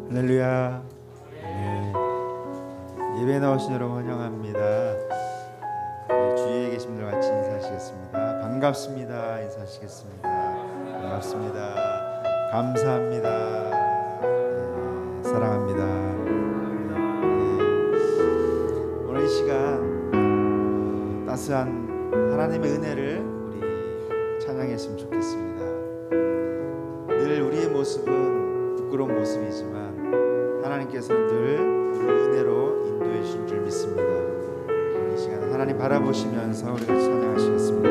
할렐루야. 네. 예배에 나오신 여러분 환영합니다. 주위에 계신 분들 같이 인사하시겠습니다. 반갑습니다. 인사하시겠습니다. 반갑습니다. 감사합니다. 네. 사랑합니다. 네. 오늘 이 시간 따스한 하나님의 은혜를 우리 찬양했으면 좋겠습니다. 늘 우리의 모습은 부끄러운 모습이지만 하나님께서는 늘 은혜로 인도해 주신 줄 믿습니다. 이 시간 하나님 바라보시면서 우리 같이 찬양하시겠습니다.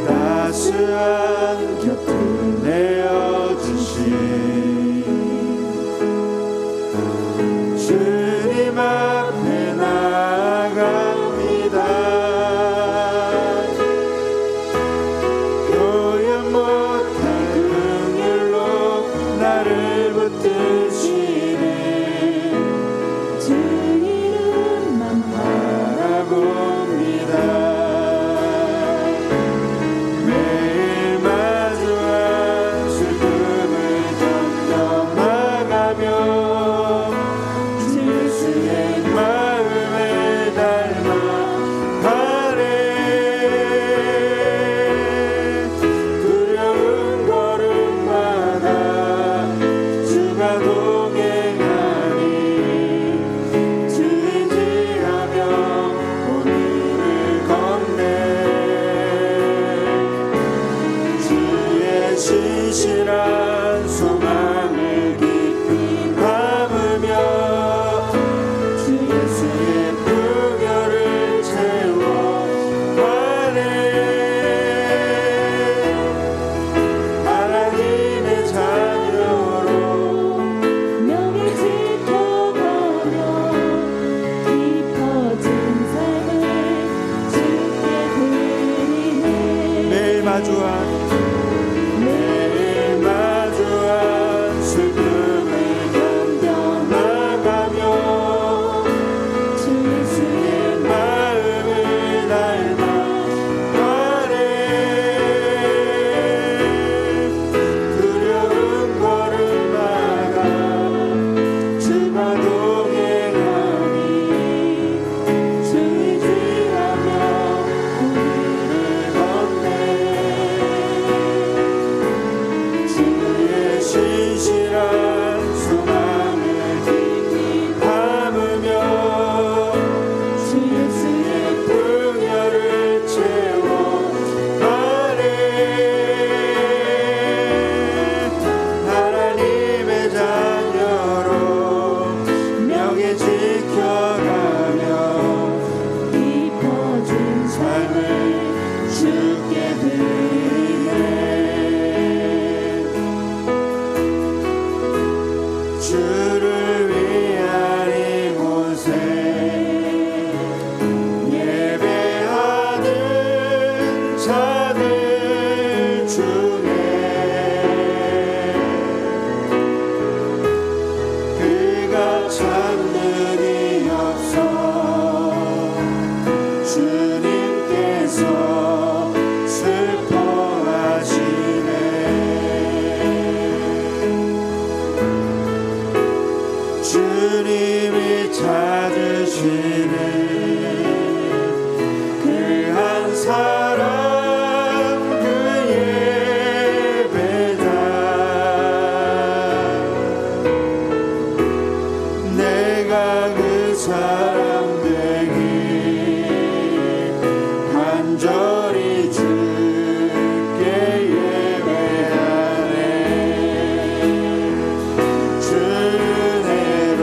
따스한 곁을 내어주신 주님 앞에 나아갑니다. 표현 못할 긍휼로 나를 붙드시네. 주 이름만 바라봅니다. 신실한 소망을 깊이 담으며 주 예수의 풍요를 채워가네. 하나님의 자녀로 명예 지켜가며 깊어진 삶을 주께 드리네. 매일 마주한 슬픔을 견뎌나가며 주 예수의 마음을 닮아가네. 두려운 걸음마다 주가 동행하니 주 의지하며 우리를 걷네. 신실한 소망을 깊이 담으며 주 예수의 풍요를 채워가네. 하나님의 자녀로 명예 지켜가며 깊어진 삶을 주께 드리네. 주를 위한 이곳에 예배하는 자들 중에 그가 찾는 이 없어 주님께서 슬퍼하시네. 주님이 찾으시는 그 한 사람 그 예배자 내가 그 사람 되기 간절히 주께 예배하네. 주 은혜로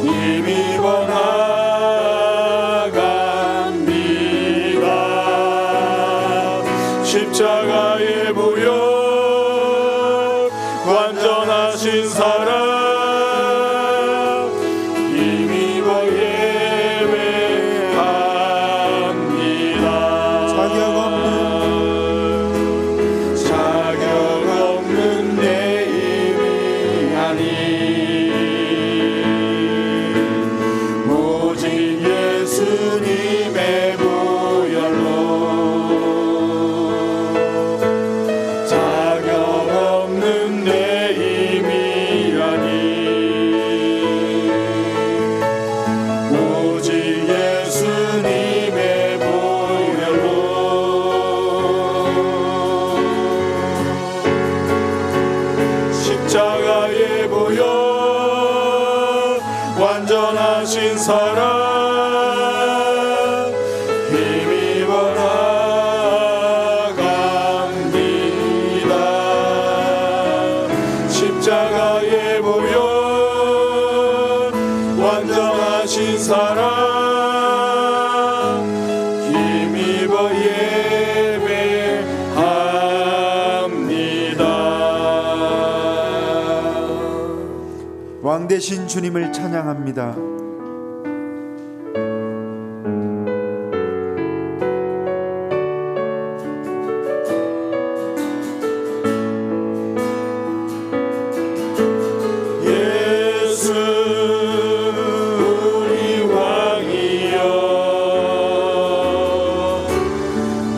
힘입어 나갑니다. 십자가의 보혈 완전하신 사랑 힘입어 예배합니다. 자격 없는 내 힘이 아니 오직 예수님의 보혈로 자격 없는 내 힘이 아니 오직 예수님의 보혈로 십자가의 보혈 완전하신 사랑 힘입어 나갑니다. 십자가의 보혈 완전하신 사랑 힘입어 예배합니다. 왕 되신 주님을 찬양합니다. 예수 우리 왕이여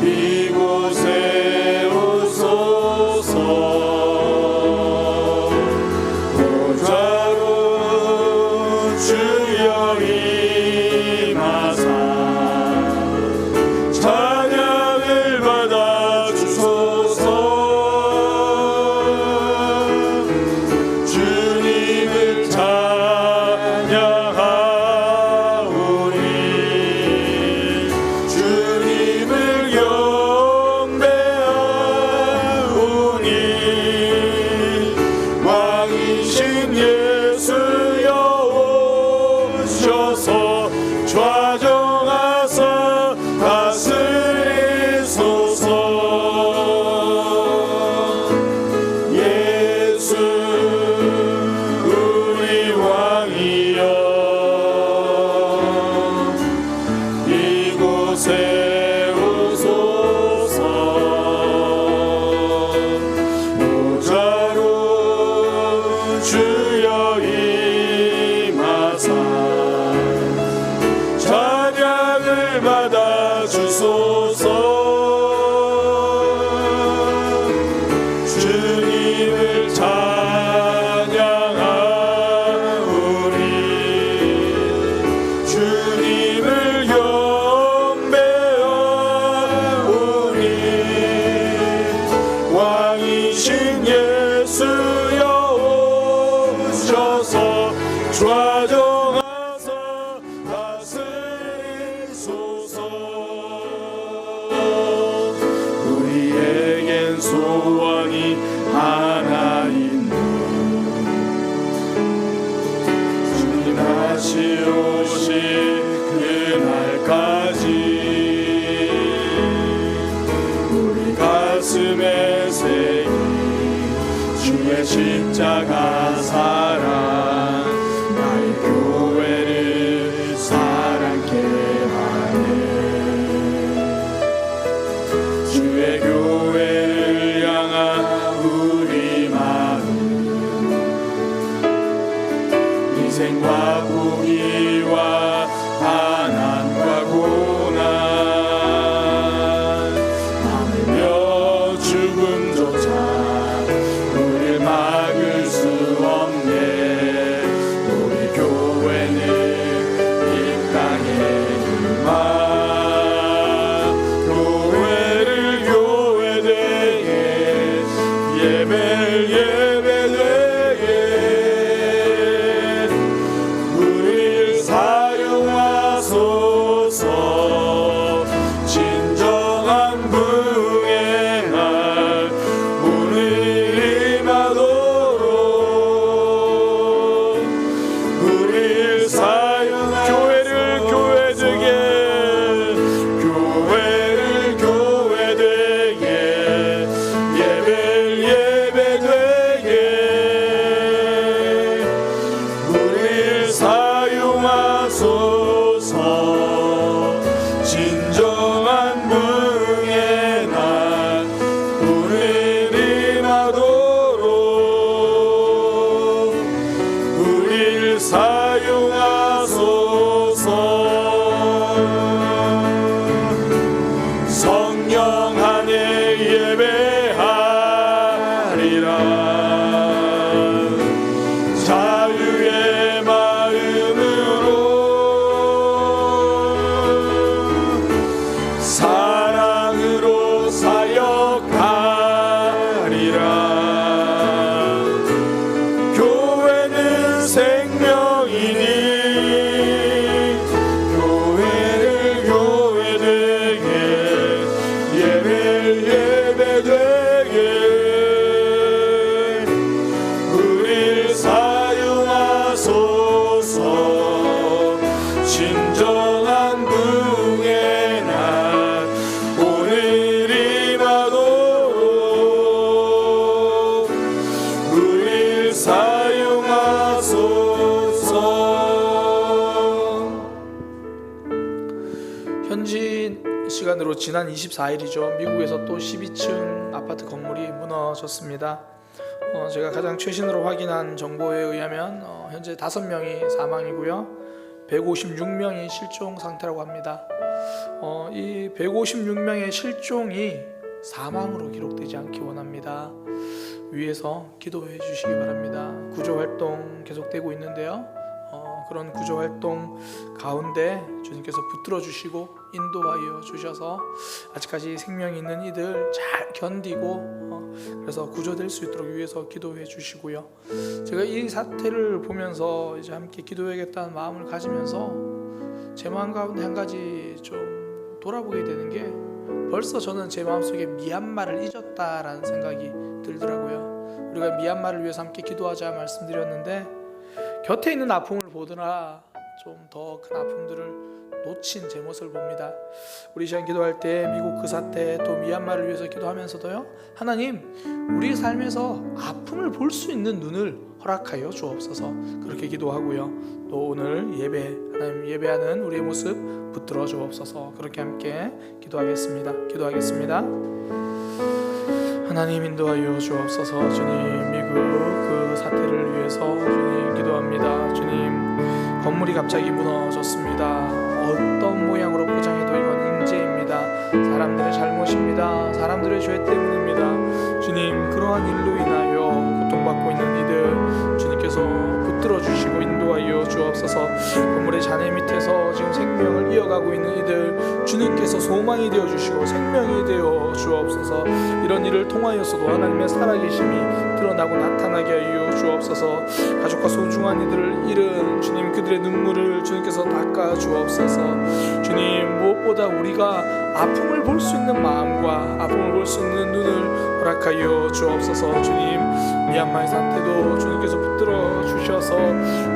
이곳에 오소서 보좌로 주여 임하사 찬양을 받아 주소서. 주님을 찬양하오니 주님을 경배하오니 왕이신 예수여 오셔서 좌정하사 다스리소서. 예수 우리 왕이여 이곳에 오소서 보좌로 주여 임하사 찬양을 받아 주소서. 주님을 찬양하오니 주님을 경배하오니 왕이신 예수여 오셔서 좌정하사 다스리소서. 우리에겐 소원이 하나 있네. 주님 다시 오실 그날까지 우리 가슴에 새긴 주의 십자가 사랑 나의 교회를 사랑케 하네. 주의 교회를 향한 우리 마음 희생과 포기와 하소서. 진정한 부흥의 날 오늘 임하도록 우릴 사용하소서. 성령 안에 예배하리라. 자유의 마음으로 사랑으로 사역하리라. 교회는 생명이니 교회를 교회되게 예배를 예배되게 우릴 사용하소서. 진정한 부흥의 날 오늘 임하도록 우릴 사용하소서. 현지 시간으로 지난 24일이죠. 미국에서 또 12층 아파트 건물이 무너졌습니다. 제가 가장 최신으로 확인한 정보에 의하면 현재 5명이 사망이고요. 156명이 실종 상태라고 합니다. 이 156명의 실종이 사망으로 기록되지 않기 원합니다. 위에서 기도해 주시기 바랍니다. 구조활동 계속되고 있는데요. 그런 구조활동 가운데 주님께서 붙들어 주시고 인도하여 주셔서 아직까지 생명이 있는 이들 잘 견디고 그래서 구조될 수 있도록 위해서 기도해 주시고요. 제가 이 사태를 보면서 이제 함께 기도해야겠다는 마음을 가지면서 제 마음 가운데 한 가지 좀 돌아보게 되는 게 벌써 저는 제 마음속에 미얀마를 잊었다라는 생각이 들더라고요. 우리가 미얀마를 위해서 함께 기도하자 말씀드렸는데 곁에 있는 아픔을 보더라 좀 더 큰 아픔들을 놓친 제 모습을 봅니다. 우리 시간 기도할 때 미국 그 사태 또 미얀마를 위해서 기도하면서도요, 하나님 우리 삶에서 아픔을 볼 수 있는 눈을 허락하여 주옵소서 그렇게 기도하고요. 또 오늘 하나님 예배하는 우리의 모습 붙들어 주옵소서 그렇게 함께 기도하겠습니다. 하나님 인도하여 주옵소서. 주님 미국 그 사태를 위해서 주님 기도합니다. 주님 건물이 갑자기 무너졌습니다. 어떤 모양으로 포장해도 이건 인재입니다. 사람들의 잘못입니다. 사람들의 죄 때문입니다. 주님 그러한 일로 인하여 고통받고 있는 이들 주님께서 붙들어 주시고 인도하여 주옵소서. 건물의 잔해 밑에서 지금 생명을 이어가고 있는 이들 주님께서 소망이 되어 주시고 생명이 되어 주옵소서. 이런 일을 통하여서도 하나님의 살아계심이 드러나고 나타나게 하여 주옵소서. 가족과 소중한 이들을 잃은 주님 그들의 눈물을 주님께서 닦아 주옵소서. 주님 무엇보다 우리가 아픔을 볼 수 있는 마음과 아픔을 볼 수 있는 눈을 허락하여 주옵소서. 주님 미얀마의 사태도 주님께서 붙들어 주셔서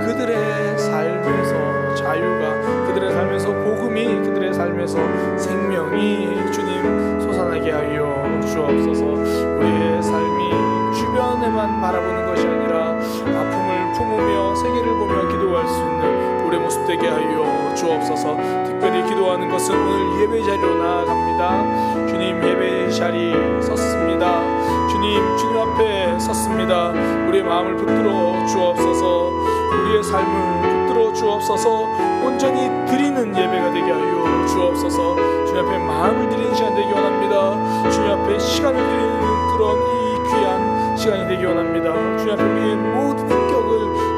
그들의 삶에서 자유가 그들의 삶에서 복음이 그들의 삶에서 생명이 주님 솟아나게 하여 주옵소서. 우리의 삶이 주변에만 바라보는 것이 아니라 아픔을 품으며 세계를 보며 기도할 수 있는 우리의 모습 되게 하여 주옵소서. 특별히 기도하는 것은 오늘 예배 자리로 나아갑니다. 주님 예배 자리 섰습니다. 주님 앞에 섰습니다. 우리의 마음을 붙들어 주옵소서. 우리의 삶을 붙들어 주옵소서. 온전히 드리는 예배가 되게 하여 주옵소서. 주님 앞에 마음을 드리는 시간 되기 원합니다. 주님 앞에 시간을 드리는 그런 이 귀한 시간이 되기 원합니다. 주님 앞에 우리의 모든 인격을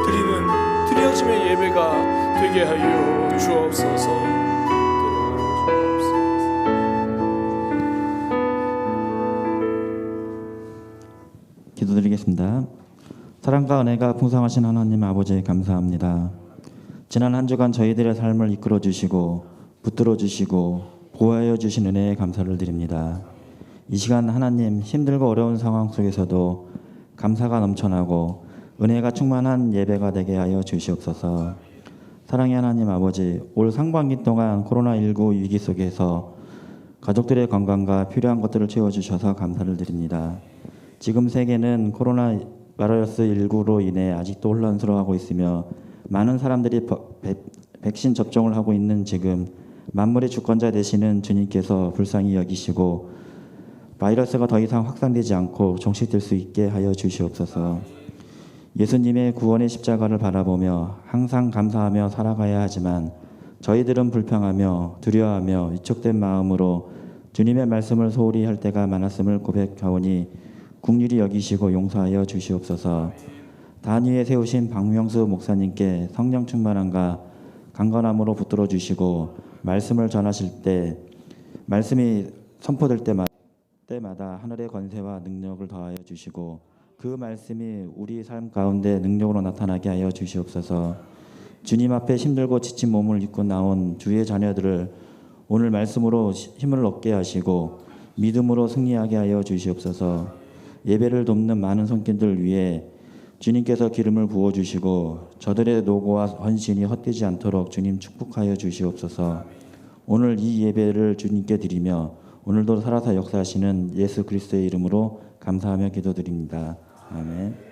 드리는 드려짐의 예배가 되게 하여 주옵소서. 기도드리겠습니다. 사랑과 은혜가 풍성하신 하나님 아버지 감사합니다. 지난 한 주간 저희들의 삶을 이끌어 주시고 붙들어 주시고 보호하여 주신 은혜에 감사를 드립니다. 이 시간 하나님 힘들고 어려운 상황 속에서도 감사가 넘쳐나고 은혜가 충만한 예배가 되게 하여 주시옵소서. 사랑의 하나님 아버지, 올 상반기 동안 코로나19 위기 속에서 가족들의 건강과 필요한 것들을 채워주셔서 감사를 드립니다. 지금 세계는 코로나 바이러스 19로 인해 아직도 혼란스러워하고 있으며 많은 사람들이 백신 접종을 하고 있는 지금 만물의 주권자 되시는 주님께서 불쌍히 여기시고 바이러스가 더 이상 확산되지 않고 종식될 수 있게 하여 주시옵소서. 예수님의 구원의 십자가를 바라보며 항상 감사하며 살아가야 하지만 저희들은 불평하며 두려워하며 위축된 마음으로 주님의 말씀을 소홀히 할 때가 많았음을 고백하오니 긍휼히 여기시고 용서하여 주시옵소서. 단위에 세우신 박명수 목사님께 성령 충만함과 강건함으로 붙들어 주시고 말씀을 전하실 때 말씀이 선포될 때마다 하늘의 권세와 능력을 더하여 주시고 그 말씀이 우리 삶 가운데 능력으로 나타나게 하여 주시옵소서. 주님 앞에 힘들고 지친 몸을 입고 나온 주의 자녀들을 오늘 말씀으로 힘을 얻게 하시고 믿음으로 승리하게 하여 주시옵소서. 예배를 돕는 많은 손길들 위해 주님께서 기름을 부어주시고 저들의 노고와 헌신이 헛되지 않도록 주님 축복하여 주시옵소서. 오늘 이 예배를 주님께 드리며 오늘도 살아서 역사하시는 예수 그리스도의 이름으로 감사하며 기도드립니다. 아멘.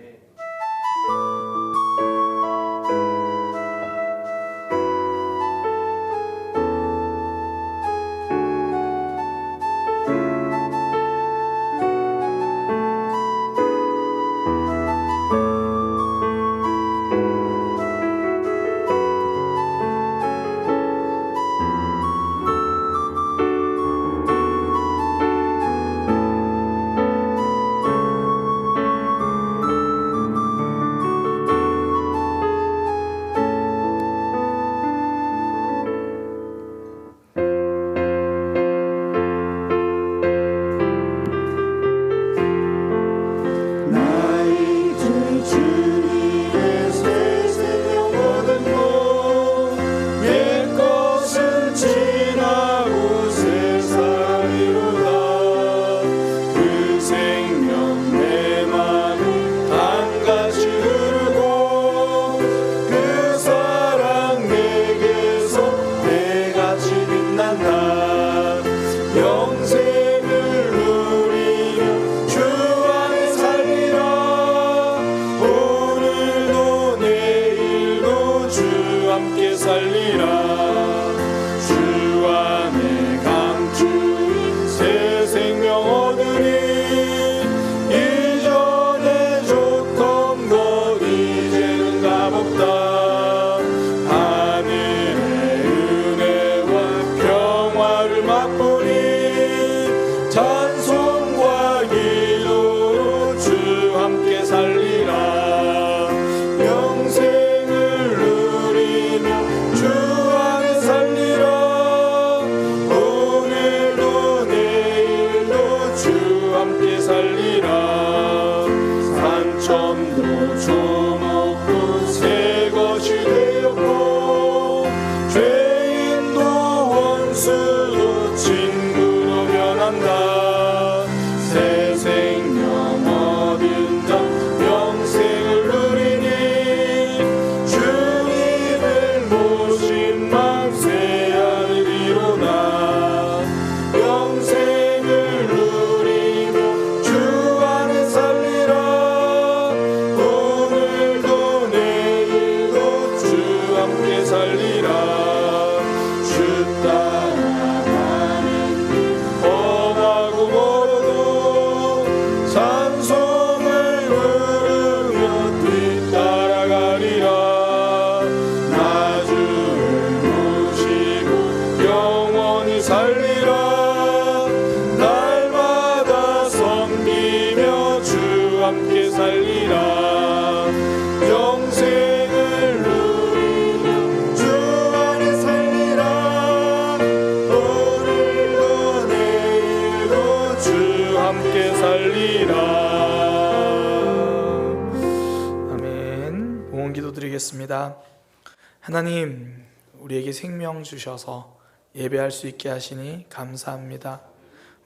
기도드리겠습니다. 하나님, 우리에게 생명 주셔서 예배할 수 있게 하시니 감사합니다.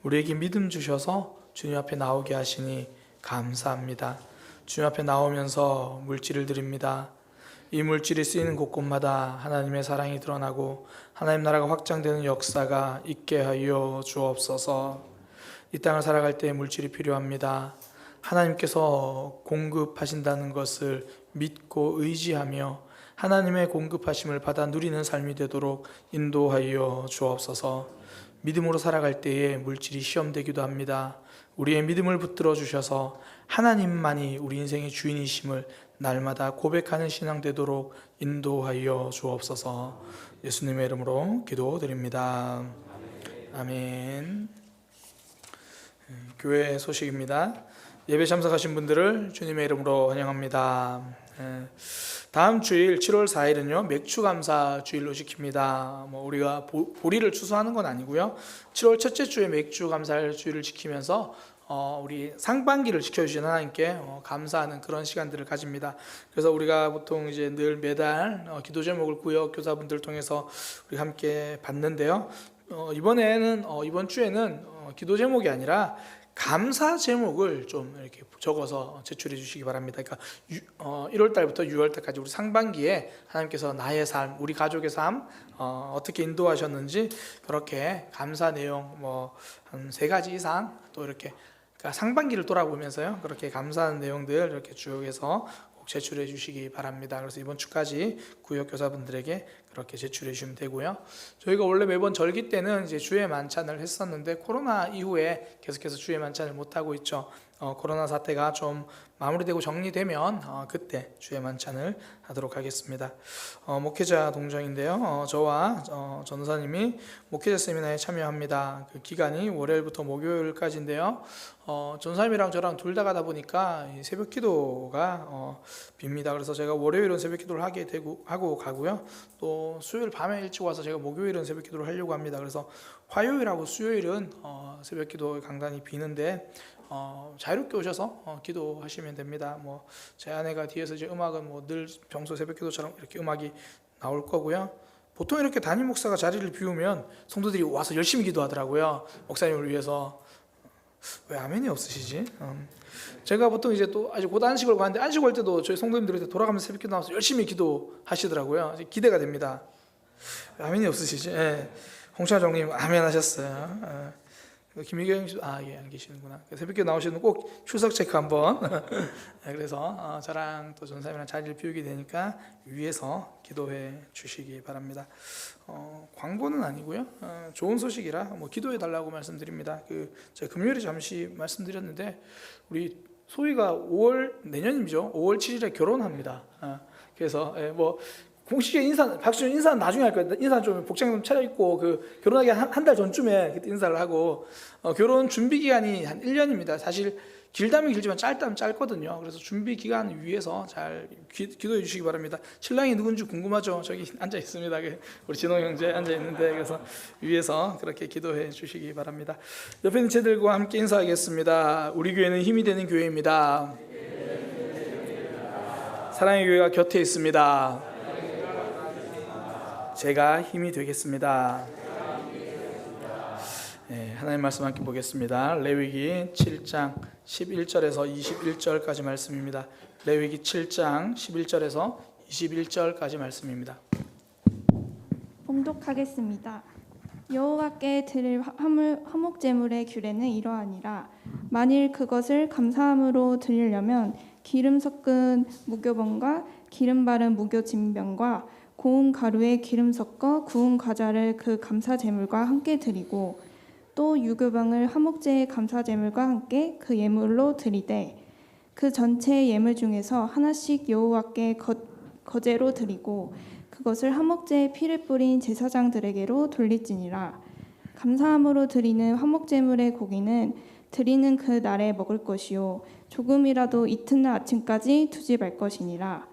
우리에게 믿음 주셔서 주님 앞에 나오게 하시니 감사합니다. 주님 앞에 나오면서 물질을 드립니다. 이 물질이 쓰이는 곳곳마다 하나님의 사랑이 드러나고 하나님 나라가 확장되는 역사가 있게 하여 주옵소서. 이 땅을 살아갈 때 물질이 필요합니다. 하나님께서 공급하신다는 것을 믿고 의지하며 하나님의 공급하심을 받아 누리는 삶이 되도록 인도하여 주옵소서. 믿음으로 살아갈 때에 물질이 시험되기도 합니다. 우리의 믿음을 붙들어 주셔서 하나님만이 우리 인생의 주인이심을 날마다 고백하는 신앙 되도록 인도하여 주옵소서. 예수님의 이름으로 기도드립니다. 아멘. 교회 소식입니다. 예배 참석하신 분들을 주님의 이름으로 환영합니다. 다음 주일 7월 4일은요 맥주 감사 주일로 지킵니다. 우리가 보리를 추수하는 건 아니고요. 7월 첫째 주에 맥주 감사할 주일을 지키면서 우리 상반기를 지켜주신 하나님께 감사하는 그런 시간들을 가집니다. 그래서 우리가 보통 이제 늘 매달 기도 제목을 구역 교사분들 통해서 우리 함께 받는데요. 이번 주에는 기도 제목이 아니라 감사 제목을 좀 이렇게 적어서 제출해 주시기 바랍니다. 그러니까 1월 달부터 6월 달까지 우리 상반기에 하나님께서 나의 삶, 우리 가족의 삶 어떻게 인도하셨는지 그렇게 감사 내용 한 3가지 이상 또 이렇게 그러니까 상반기를 돌아보면서요 그렇게 감사하는 내용들 이렇게 쭉 해서 꼭 제출해 주시기 바랍니다. 그래서 이번 주까지 구역 교사분들에게 그렇게 제출해 주시면 되고요. 저희가 원래 매번 절기 때는 이제 주의 만찬을 했었는데 코로나 이후에 계속해서 주의 만찬을 못 하고 있죠. 코로나 사태가 좀 마무리되고 정리되면 그때 주의 만찬을 하도록 하겠습니다. 목회자 동정인데요. 저와 전도사님이 목회자 세미나에 참여합니다. 그 기간이 월요일부터 목요일까지인데요. 전도사님이랑 저랑 둘 다 가다 보니까 새벽 기도가 빕니다. 그래서 제가 월요일은 새벽 기도를 하고 가고요. 또 수요일 밤에 일찍 와서 제가 목요일은 새벽 기도를 하려고 합니다. 그래서 화요일하고 수요일은 새벽 기도 강단이 비는데 자유롭게 오셔서 기도하시면 됩니다. 제 아내가 뒤에서 이제 음악은 늘 평소 새벽 기도처럼 이렇게 음악이 나올 거고요. 보통 이렇게 담임 목사가 자리를 비우면 성도들이 와서 열심히 기도하더라고요. 목사님을 위해서. 왜 아멘이 없으시지? 제가 보통 이제 또 아직 곧 안식을 가는데 안식 올 때도 저희 성도님들이 돌아가면서 새벽 기도 나와서 열심히 기도하시더라고요. 기대가 됩니다. 왜 아멘이 없으시지? 홍차정님 아멘 하셨어요. 김희경 씨, 예, 안 계시는구나. 새벽에 나오시는 꼭 출석 체크 한번. 그래서 저랑 또 전사님이랑 자리를 비우게 되니까 위에서 기도해 주시기 바랍니다. 광고는 아니고요. 좋은 소식이라 기도해 달라고 말씀드립니다. 제가 금요일에 잠시 말씀드렸는데 우리 소희가 내년이죠. 5월 7일에 결혼합니다. 그래서 공식의 박수준 인사는 나중에 할 거예요. 인사는 좀 복장 좀 차려입고 결혼하기 한 달 전쯤에 그때 인사를 하고 결혼 준비 기간이 한 1년입니다. 사실 길다면 길지만 짧다면 짧거든요. 그래서 준비 기간 위해서 잘 기도해 주시기 바랍니다. 신랑이 누군지 궁금하죠? 저기 앉아 있습니다. 우리 진호 형제 앉아 있는데 그래서 위해서 그렇게 기도해 주시기 바랍니다. 옆에 있는 제들과 함께 인사하겠습니다. 우리 교회는 힘이 되는 교회입니다. 사랑의 교회가 곁에 있습니다. 제가 힘이 되겠습니다. 하나님 말씀 함께 보겠습니다. 레위기 7장 11절에서 21절까지 말씀입니다. 레위기 7장 11절에서 21절까지 말씀입니다. 봉독하겠습니다. 여호와께 드릴 화목 제물의 규례는 이러하니라. 만일 그것을 감사함으로 드리려면 기름 섞은 무교병과 기름 바른 무교 진병과 고운 가루에 기름 섞어 구운 과자를 그 감사 제물과 함께 드리고 또 유교병을 화목제의 감사 제물과 함께 그 예물로 드리되 그 전체 예물 중에서 하나씩 여호와께 거제로 드리고 그것을 화목제의 피를 뿌린 제사장들에게로 돌릴지니라. 감사함으로 드리는 화목제물의 고기는 드리는 그 날에 먹을 것이요 조금이라도 이튿날 아침까지 두지 말 것이니라.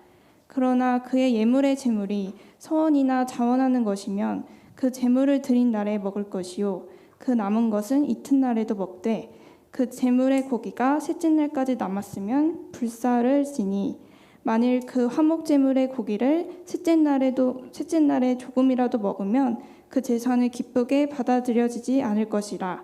그러나 그의 예물의 제물이 서원이나 자원하는 것이면 그 제물을 드린 날에 먹을 것이요 그 남은 것은 이튿날에도 먹되 그 제물의 고기가 셋째 날까지 남았으면 불사를 지니 만일 그 화목 제물의 고기를 셋째 날에 조금이라도 먹으면 그 제사는 기쁘게 받아들여지지 않을 것이라.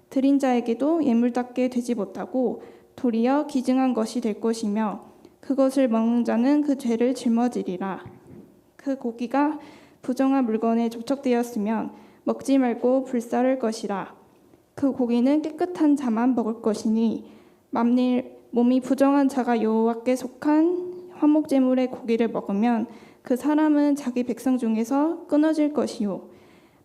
드린 자에게도 예물답게 되지 못하고 도리어 기증한 것이 될 것이며 그것을 먹는 자는 그 죄를 짊어지리라. 그 고기가 부정한 물건에 접촉되었으면 먹지 말고 불사를 것이라. 그 고기는 깨끗한 자만 먹을 것이니 만일 몸이 부정한 자가 여호와께 속한 화목제물의 고기를 먹으면 그 사람은 자기 백성 중에서 끊어질 것이요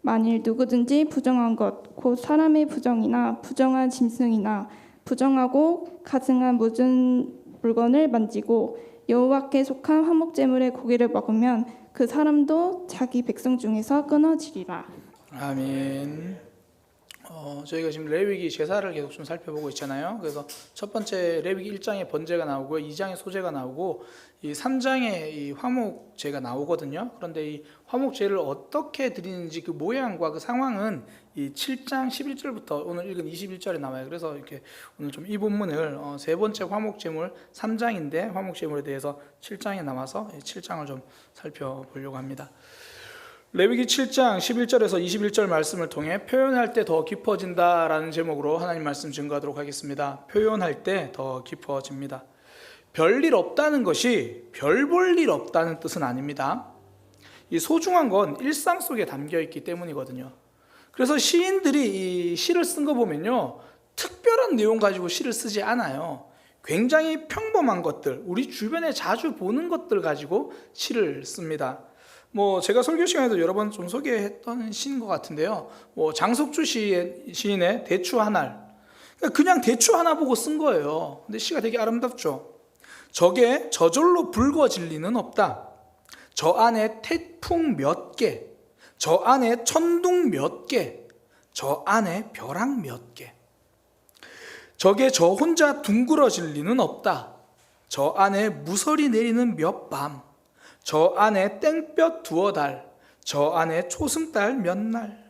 만일 누구든지 부정한 것 곧 사람의 부정이나 부정한 짐승이나 부정하고 가증한 모든 물건을 만지고 여호와께 속한 화목제물의 고기를 먹으면 그 사람도 자기 백성 중에서 끊어지리라. 아멘. 저희가 지금 레위기 제사를 계속 좀 살펴보고 있잖아요. 그래서 첫 번째 레위기 1장에 번제가 나오고 2장에 소제가 나오고 이 3장에 이 화목제가 나오거든요. 그런데 이 화목제를 어떻게 드리는지 그 모양과 그 상황은 이 7장 11절부터 오늘 읽은 21절에 나와요. 그래서 이렇게 오늘 좀 이 본문을 세 번째 화목제물 3장인데 화목제물에 대해서 7장에 나와서 7장을 좀 살펴보려고 합니다. 레위기 7장 11절에서 21절 말씀을 통해 표현할 때 더 깊어진다라는 제목으로 하나님 말씀 증거하도록 하겠습니다. 표현할 때 더 깊어집니다. 별일 없다는 것이 별 볼 일 없다는 뜻은 아닙니다. 이 소중한 건 일상 속에 담겨 있기 때문이거든요. 그래서 시인들이 이 시를 쓴 거 보면요, 특별한 내용 가지고 시를 쓰지 않아요. 굉장히 평범한 것들, 우리 주변에 자주 보는 것들 가지고 시를 씁니다. 제가 설교 시간에도 여러 번 좀 소개했던 시인 것 같은데요. 장석주 시인의 대추 하나, 그냥 대추 하나 보고 쓴 거예요. 근데 시가 되게 아름답죠. 저게 저절로 붉어질 리는 없다. 저 안에 태풍 몇 개, 저 안에 천둥 몇 개, 저 안에 벼락 몇 개. 저게 저 혼자 둥그러질 리는 없다. 저 안에 무설이 내리는 몇 밤, 저 안에 땡볕 두어 달, 저 안에 초승달 몇 날.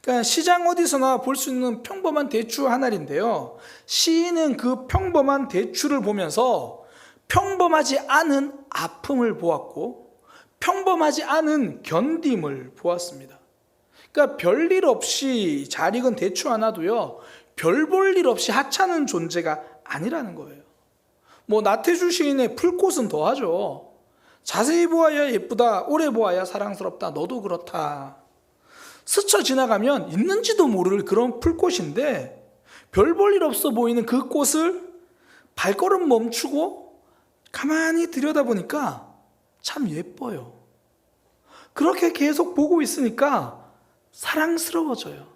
그러니까 시장 어디서나 볼 수 있는 평범한 대추 하나인데요, 시인은 그 평범한 대추를 보면서 평범하지 않은 아픔을 보았고 평범하지 않은 견딤을 보았습니다. 그러니까 별일 없이 잘 익은 대추 하나도요, 별 볼 일 없이 하찮은 존재가 아니라는 거예요. 나태주 시인의 풀꽃은 더하죠. 자세히 보아야 예쁘다, 오래 보아야 사랑스럽다, 너도 그렇다. 스쳐 지나가면 있는지도 모를 그런 풀꽃인데 별 볼 일 없어 보이는 그 꽃을 발걸음 멈추고 가만히 들여다보니까 참 예뻐요. 그렇게 계속 보고 있으니까 사랑스러워져요.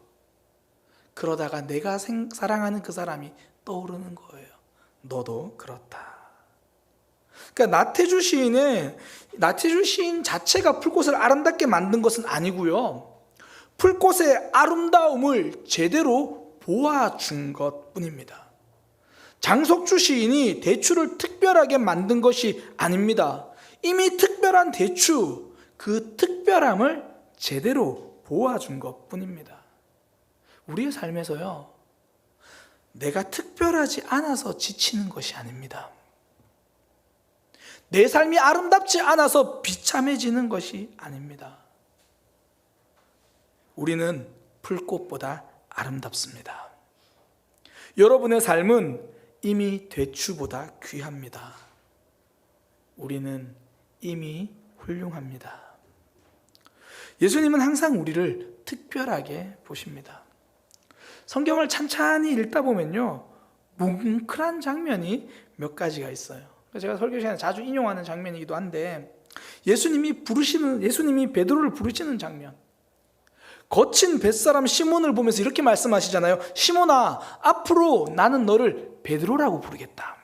그러다가 내가 사랑하는 그 사람이 떠오르는 거예요. 너도 그렇다. 그러니까 나태주 시인 자체가 풀꽃을 아름답게 만든 것은 아니고요, 풀꽃의 아름다움을 제대로 보아준 것뿐입니다. 장석주 시인이 대추를 특별하게 만든 것이 아닙니다. 이미 특별한 대추, 그 특별함을 제대로 보아준 것뿐입니다. 우리의 삶에서요, 내가 특별하지 않아서 지치는 것이 아닙니다. 내 삶이 아름답지 않아서 비참해지는 것이 아닙니다. 우리는 풀꽃보다 아름답습니다. 여러분의 삶은 이미 대추보다 귀합니다. 우리는 이미 훌륭합니다. 예수님은 항상 우리를 특별하게 보십니다. 성경을 찬찬히 읽다 보면요, 뭉클한 장면이 몇 가지가 있어요. 제가 설교 시간에 자주 인용하는 장면이기도 한데, 예수님이 베드로를 부르시는 장면, 거친 뱃사람 시몬을 보면서 이렇게 말씀하시잖아요. 시몬아, 앞으로 나는 너를 베드로라고 부르겠다.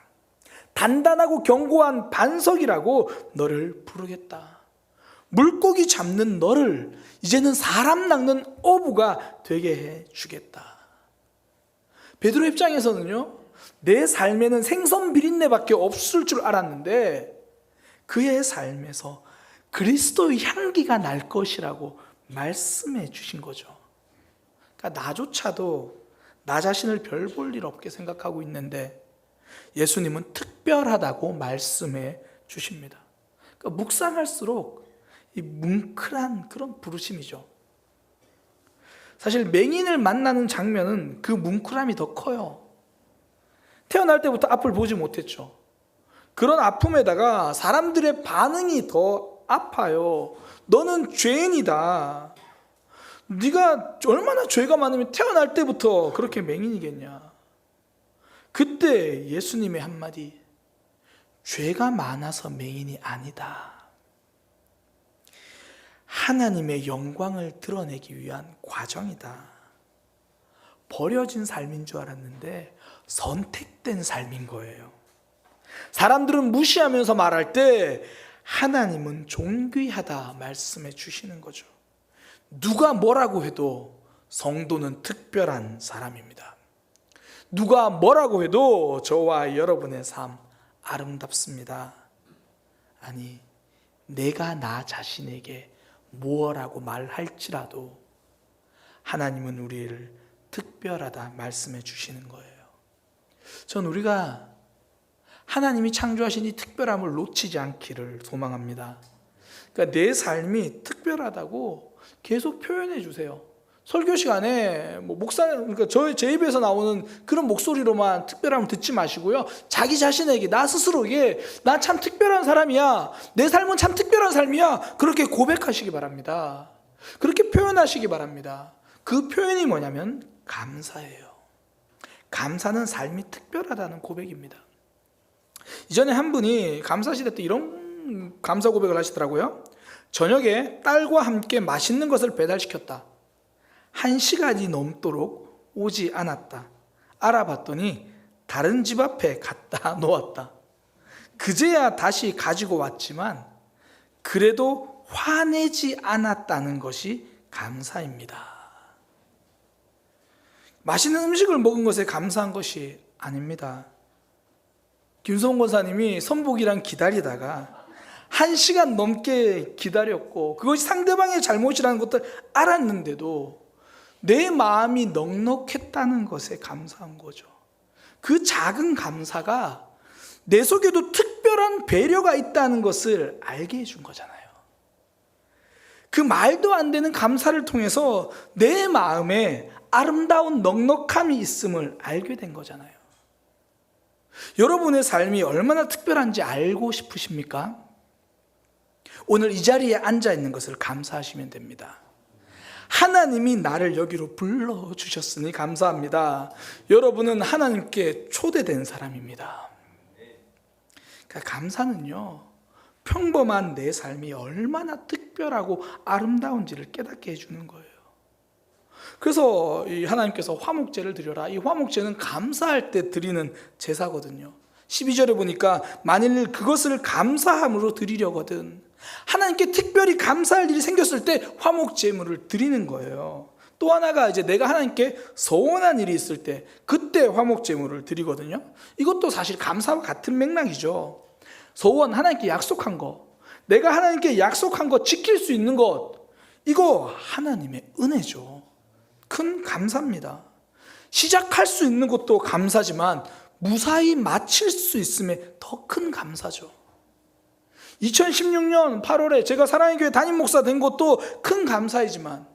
단단하고 견고한 반석이라고 너를 부르겠다. 물고기 잡는 너를 이제는 사람 낚는 어부가 되게 해주겠다. 베드로 입장에서는요, 내 삶에는 생선 비린내밖에 없을 줄 알았는데 그의 삶에서 그리스도의 향기가 날 것이라고 말씀해 주신 거죠. 그러니까 나조차도 나 자신을 별 볼 일 없게 생각하고 있는데 예수님은 특별하다고 말씀해 주십니다. 그러니까 묵상할수록 이 뭉클한 그런 부르심이죠. 사실 맹인을 만나는 장면은 그 뭉클함이 더 커요. 태어날 때부터 앞을 보지 못했죠. 그런 아픔에다가 사람들의 반응이 더 아파요. 너는 죄인이다. 네가 얼마나 죄가 많으면 태어날 때부터 그렇게 맹인이겠냐. 그때 예수님의 한마디, 죄가 많아서 맹인이 아니다. 하나님의 영광을 드러내기 위한 과정이다. 버려진 삶인 줄 알았는데 선택된 삶인 거예요. 사람들은 무시하면서 말할 때 하나님은 존귀하다 말씀해 주시는 거죠. 누가 뭐라고 해도 성도는 특별한 사람입니다. 누가 뭐라고 해도 저와 여러분의 삶 아름답습니다. 아니, 내가 나 자신에게 뭐라고 말할지라도 하나님은 우리를 특별하다 말씀해 주시는 거예요. 전 우리가 하나님이 창조하신 이 특별함을 놓치지 않기를 소망합니다. 그러니까 내 삶이 특별하다고 계속 표현해 주세요. 설교 시간에 그러니까 제 입에서 나오는 그런 목소리로만 특별함을 듣지 마시고요. 자기 자신에게, 나 스스로에게 나 참 특별한 사람이야. 내 삶은 참 특별한 삶이야. 그렇게 고백하시기 바랍니다. 그렇게 표현하시기 바랍니다. 그 표현이 뭐냐면 감사예요. 감사는 삶이 특별하다는 고백입니다. 이전에 한 분이 감사시대 때 이런 감사 고백을 하시더라고요. 저녁에 딸과 함께 맛있는 것을 배달시켰다. 1시간이 넘도록 오지 않았다. 알아봤더니 다른 집 앞에 갖다 놓았다. 그제야 다시 가지고 왔지만 그래도 화내지 않았다는 것이 감사입니다. 맛있는 음식을 먹은 것에 감사한 것이 아닙니다. 김성원 권사님이 선복이랑 기다리다가 1시간 넘게 기다렸고 그것이 상대방의 잘못이라는 것을 알았는데도 내 마음이 넉넉했다는 것에 감사한 거죠. 그 작은 감사가 내 속에도 특별한 배려가 있다는 것을 알게 해준 거잖아요. 그 말도 안 되는 감사를 통해서 내 마음에 아름다운 넉넉함이 있음을 알게 된 거잖아요. 여러분의 삶이 얼마나 특별한지 알고 싶으십니까? 오늘 이 자리에 앉아 있는 것을 감사하시면 됩니다. 하나님이 나를 여기로 불러주셨으니 감사합니다. 여러분은 하나님께 초대된 사람입니다. 그러니까 감사는요, 평범한 내 삶이 얼마나 특별하고 아름다운지를 깨닫게 해주는 거예요. 그래서 하나님께서 화목제를 드려라. 이 화목제는 감사할 때 드리는 제사거든요. 12절에 보니까 만일 그것을 감사함으로 드리려거든, 하나님께 특별히 감사할 일이 생겼을 때 화목제물을 드리는 거예요. 또 하나가 이제 내가 하나님께 서운한 일이 있을 때 그때 화목제물을 드리거든요. 이것도 사실 감사와 같은 맥락이죠. 서원, 하나님께 약속한 거, 내가 하나님께 약속한 거 지킬 수 있는 것, 이거 하나님의 은혜죠. 큰 감사입니다. 시작할 수 있는 것도 감사지만 무사히 마칠 수 있음에 더 큰 감사죠. 2016년 8월에 제가 사랑의 교회 담임 목사 된 것도 큰 감사이지만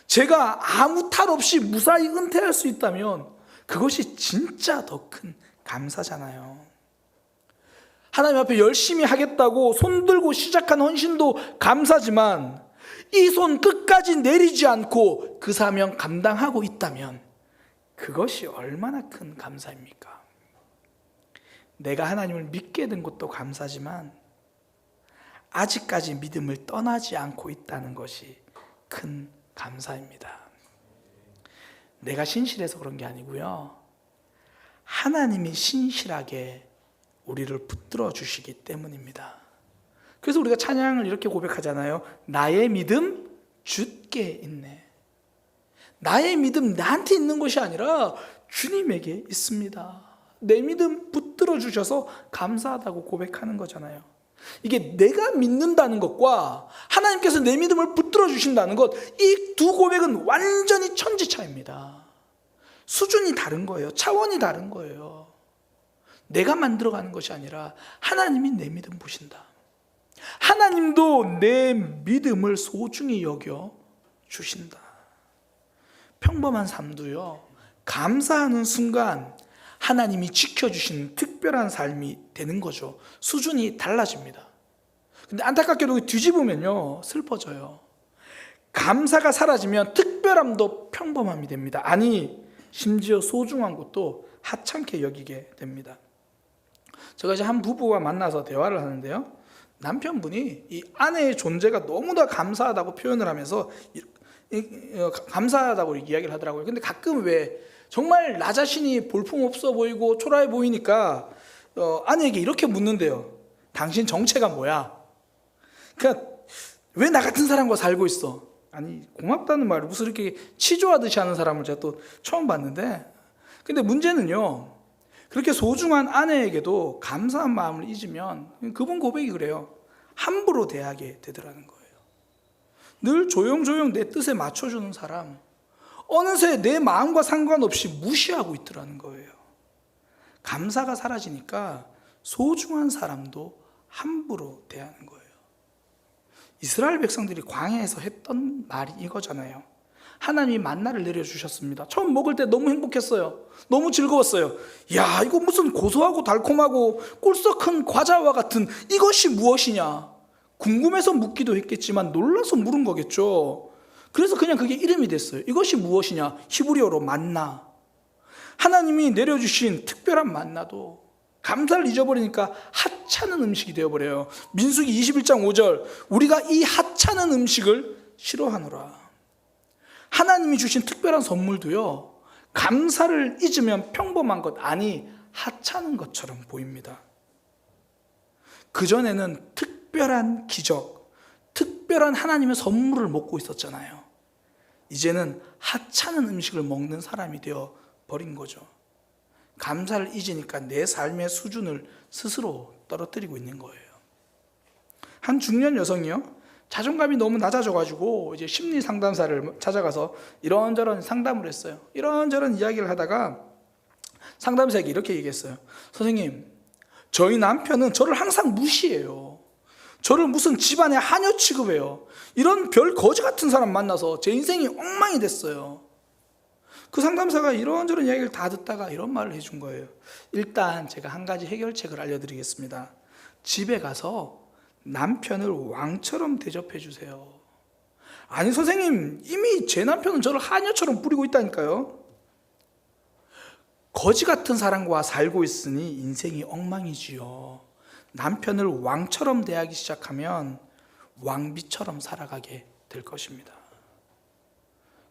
제가 아무 탈 없이 무사히 은퇴할 수 있다면 그것이 진짜 더 큰 감사잖아요. 하나님 앞에 열심히 하겠다고 손 들고 시작한 헌신도 감사지만 이 손 끝까지 내리지 않고 그 사명 감당하고 있다면 그것이 얼마나 큰 감사입니까? 내가 하나님을 믿게 된 것도 감사지만 아직까지 믿음을 떠나지 않고 있다는 것이 큰 감사입니다. 내가 신실해서 그런 게 아니고요, 하나님이 신실하게 우리를 붙들어 주시기 때문입니다. 그래서 우리가 찬양을 이렇게 고백하잖아요. 나의 믿음 주께 있네. 나의 믿음 나한테 있는 것이 아니라 주님에게 있습니다. 내 믿음 붙들어 주셔서 감사하다고 고백하는 거잖아요. 이게 내가 믿는다는 것과 하나님께서 내 믿음을 붙들어 주신다는 것, 이 두 고백은 완전히 천지차입니다. 수준이 다른 거예요. 차원이 다른 거예요. 내가 만들어가는 것이 아니라 하나님이 내 믿음 보신다. 하나님도 내 믿음을 소중히 여겨 주신다. 평범한 삶도요, 감사하는 순간 하나님이 지켜주시는 특별한 삶이 되는 거죠. 수준이 달라집니다. 근데 안타깝게도 뒤집으면요, 슬퍼져요. 감사가 사라지면 특별함도 평범함이 됩니다. 아니, 심지어 소중한 것도 하찮게 여기게 됩니다. 제가 이제 한 부부가 만나서 대화를 하는데요, 남편분이 이 아내의 존재가 너무나 감사하다고 표현을 하면서 감사하다고 이야기를 하더라고요. 근데 가끔 왜 정말 나 자신이 볼품없어 보이고 초라해 보이니까 아내에게 이렇게 묻는데요. 당신 정체가 뭐야? 그러니까 왜 나 같은 사람과 살고 있어? 아니, 고맙다는 말을 무슨 이렇게 치조하듯이 하는 사람을 제가 또 처음 봤는데, 근데 문제는요, 그렇게 소중한 아내에게도 감사한 마음을 잊으면 그분 고백이 그래요. 함부로 대하게 되더라는 거예요. 늘 조용조용 내 뜻에 맞춰주는 사람, 어느새 내 마음과 상관없이 무시하고 있더라는 거예요. 감사가 사라지니까 소중한 사람도 함부로 대하는 거예요. 이스라엘 백성들이 광야에서 했던 말이 이거잖아요. 하나님이 만나를 내려주셨습니다. 처음 먹을 때 너무 행복했어요. 너무 즐거웠어요. 야, 이거 무슨 고소하고 달콤하고 꿀썩한 과자와 같은 이것이 무엇이냐? 궁금해서 묻기도 했겠지만 놀라서 물은 거겠죠. 그래서 그냥 그게 이름이 됐어요. 이것이 무엇이냐? 히브리어로 만나. 하나님이 내려주신 특별한 만나도 감사를 잊어버리니까 하찮은 음식이 되어버려요. 민수기 21장 5절, 우리가 이 하찮은 음식을 싫어하노라. 하나님이 주신 특별한 선물도요, 감사를 잊으면 평범한 것, 아니 하찮은 것처럼 보입니다. 그전에는 특별한 기적, 특별한 하나님의 선물을 먹고 있었잖아요. 이제는 하찮은 음식을 먹는 사람이 되어 버린 거죠. 감사를 잊으니까 내 삶의 수준을 스스로 떨어뜨리고 있는 거예요. 한 중년 여성이요, 자존감이 너무 낮아져가지고 이제 심리 상담사를 찾아가서 이런저런 상담을 했어요. 이런저런 이야기를 하다가 상담사에게 이렇게 얘기했어요. 선생님, 저희 남편은 저를 항상 무시해요. 저를 무슨 집안의 하녀 취급해요. 이런 별 거지 같은 사람 만나서 제 인생이 엉망이 됐어요. 그 상담사가 이런저런 이야기를 다 듣다가 이런 말을 해준 거예요. 일단 제가 한 가지 해결책을 알려드리겠습니다. 집에 가서 남편을 왕처럼 대접해 주세요. 아니 선생님, 이미 제 남편은 저를 하녀처럼 부리고 있다니까요. 거지 같은 사람과 살고 있으니 인생이 엉망이지요. 남편을 왕처럼 대하기 시작하면 왕비처럼 살아가게 될 것입니다.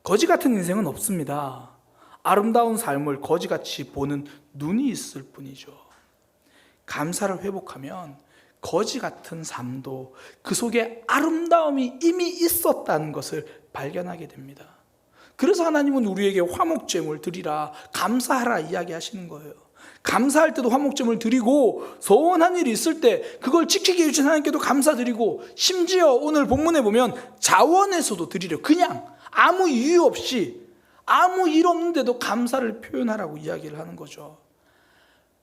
거지 같은 인생은 없습니다. 아름다운 삶을 거지같이 보는 눈이 있을 뿐이죠. 감사를 회복하면 거지 같은 삶도 그 속에 아름다움이 이미 있었다는 것을 발견하게 됩니다. 그래서 하나님은 우리에게 화목제물 드리라, 감사하라 이야기하시는 거예요. 감사할 때도 화목제물 드리고, 서운한 일이 있을 때 그걸 지키게 해주신 하나님께도 감사드리고, 심지어 오늘 본문에 보면 자원에서도 드리려, 그냥 아무 이유 없이 아무 일 없는데도 감사를 표현하라고 이야기를 하는 거죠.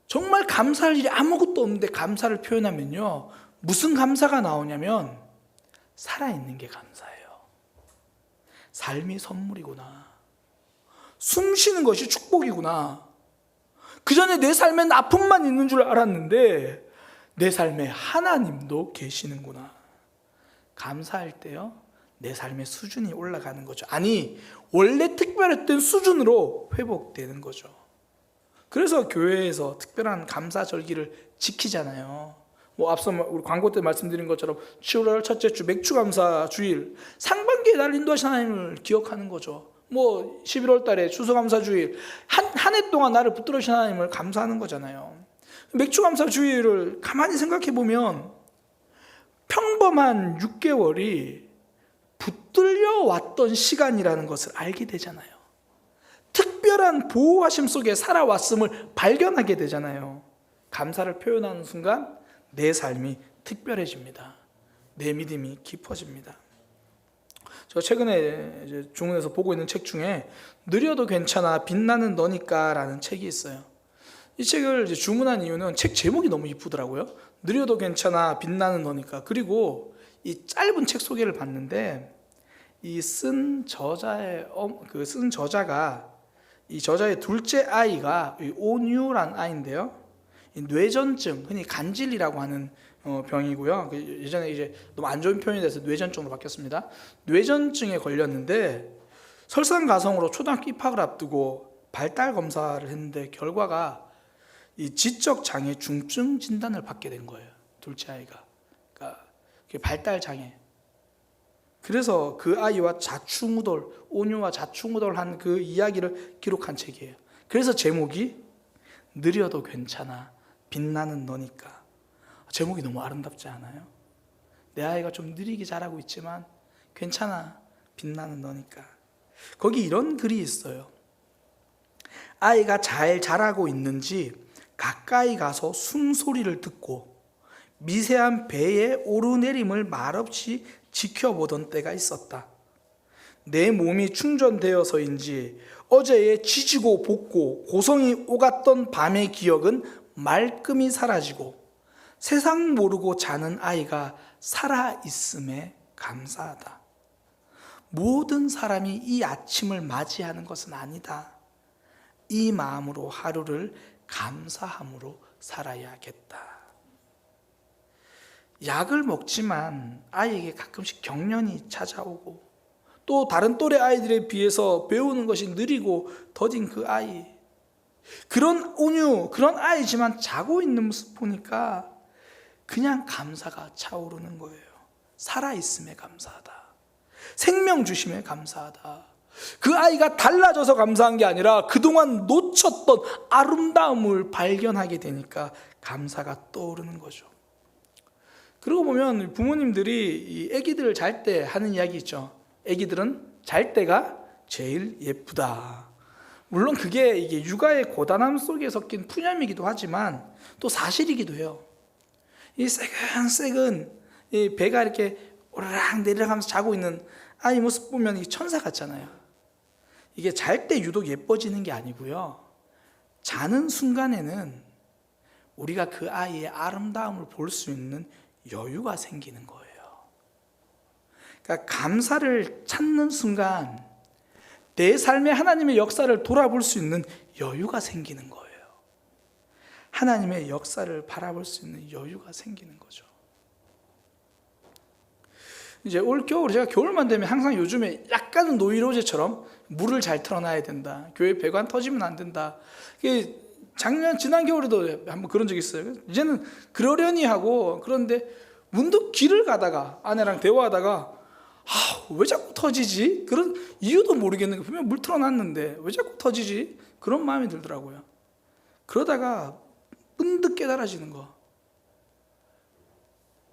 정말 감사할 일이 아무것도 없는데 감사를 표현하면요, 무슨 감사가 나오냐면 살아있는 게 감사해요. 삶이 선물이구나. 숨 쉬는 것이 축복이구나. 그전에 내 삶엔 아픔만 있는 줄 알았는데 내 삶에 하나님도 계시는구나. 감사할 때요, 내 삶의 수준이 올라가는 거죠. 아니, 원래 특별했던 수준으로 회복되는 거죠. 그래서 교회에서 특별한 감사절기를 지키잖아요. 뭐 앞서 우리 광고 때 말씀드린 것처럼 7월 첫째 주 맥주감사 주일, 상반기에 날 인도하신 하나님을 기억하는 거죠. 뭐 11월 달에 추수감사 주일, 한 해 동안 나를 붙들으신 하나님을 감사하는 거잖아요. 맥주감사 주일을 가만히 생각해 보면 평범한 6개월이 붙들려 왔던 시간이라는 것을 알게 되잖아요. 특별한 보호하심 속에 살아왔음을 발견하게 되잖아요. 감사를 표현하는 순간 내 삶이 특별해집니다. 내 믿음이 깊어집니다. 제가 최근에 이제 중원에서 보고 있는 책 중에 느려도 괜찮아 빛나는 너니까 라는 책이 있어요. 이 책을 이제 주문한 이유는 책 제목이 너무 이쁘더라고요. 느려도 괜찮아 빛나는 너니까. 그리고 이 짧은 책 소개를 봤는데 이 쓴 저자가 이 저자의 둘째 아이가 오뉴란 아이인데요. 이 뇌전증, 흔히 간질이라고 하는 병이고요. 예전에 이제 너무 안 좋은 표현이 돼서 뇌전증으로 바뀌었습니다. 뇌전증에 걸렸는데 설상가성으로 초등학교 입학을 앞두고 발달 검사를 했는데 결과가 이 지적 장애 중증 진단을 받게 된 거예요. 둘째 아이가. 그러니까 그게 발달 장애. 그래서 그 아이와 좌충우돌, 온유와 좌충우돌한 그 이야기를 기록한 책이에요. 그래서 제목이 느려도 괜찮아, 빛나는 너니까. 제목이 너무 아름답지 않아요? 내 아이가 좀 느리게 자라고 있지만 괜찮아, 빛나는 너니까. 거기 이런 글이 있어요. 아이가 잘 자라고 있는지 가까이 가서 숨소리를 듣고 미세한 배의 오르내림을 말없이 지켜보던 때가 있었다. 내 몸이 충전되어서인지 어제의 지지고 볶고 고성이 오갔던 밤의 기억은 말끔히 사라지고 세상 모르고 자는 아이가 살아있음에 감사하다. 모든 사람이 이 아침을 맞이하는 것은 아니다. 이 마음으로 하루를 감사함으로 살아야겠다. 약을 먹지만 아이에게 가끔씩 경련이 찾아오고 또 다른 또래 아이들에 비해서 배우는 것이 느리고 더딘 그 아이, 그런 온유, 그런 아이지만 자고 있는 모습 보니까 그냥 감사가 차오르는 거예요. 살아있음에 감사하다. 생명 주심에 감사하다. 그 아이가 달라져서 감사한 게 아니라 그동안 놓쳤던 아름다움을 발견하게 되니까 감사가 떠오르는 거죠. 그러고 보면 부모님들이 이 아기들 잘 때 하는 이야기 있죠. 아기들은 잘 때가 제일 예쁘다. 물론 그게 이게 육아의 고단함 속에 섞인 푸념이기도 하지만 또 사실이기도 해요. 이 새근새근 이 배가 이렇게 오르락 내리락하면서 자고 있는 아이 모습 보면 이 천사 같잖아요. 이게 잘 때 유독 예뻐지는 게 아니고요. 자는 순간에는 우리가 그 아이의 아름다움을 볼 수 있는 여유가 생기는 거예요. 그러니까 감사를 찾는 순간 내 삶에 하나님의 역사를 돌아볼 수 있는 여유가 생기는 거예요. 하나님의 역사를 바라볼 수 있는 여유가 생기는 거죠. 이제 올 겨울, 제가 겨울만 되면 항상 요즘에 약간은 노이로제처럼 물을 잘 틀어놔야 된다. 교회 배관 터지면 안 된다. 지난 겨울에도 한번 그런 적이 있어요. 이제는 그러려니 하고, 그런데 문득 길을 가다가 아내랑 대화하다가 왜 자꾸 터지지? 그런 이유도 모르겠는 거, 분명 물 틀어놨는데 왜 자꾸 터지지? 그런 마음이 들더라고요. 그러다가 문득 깨달아지는 거.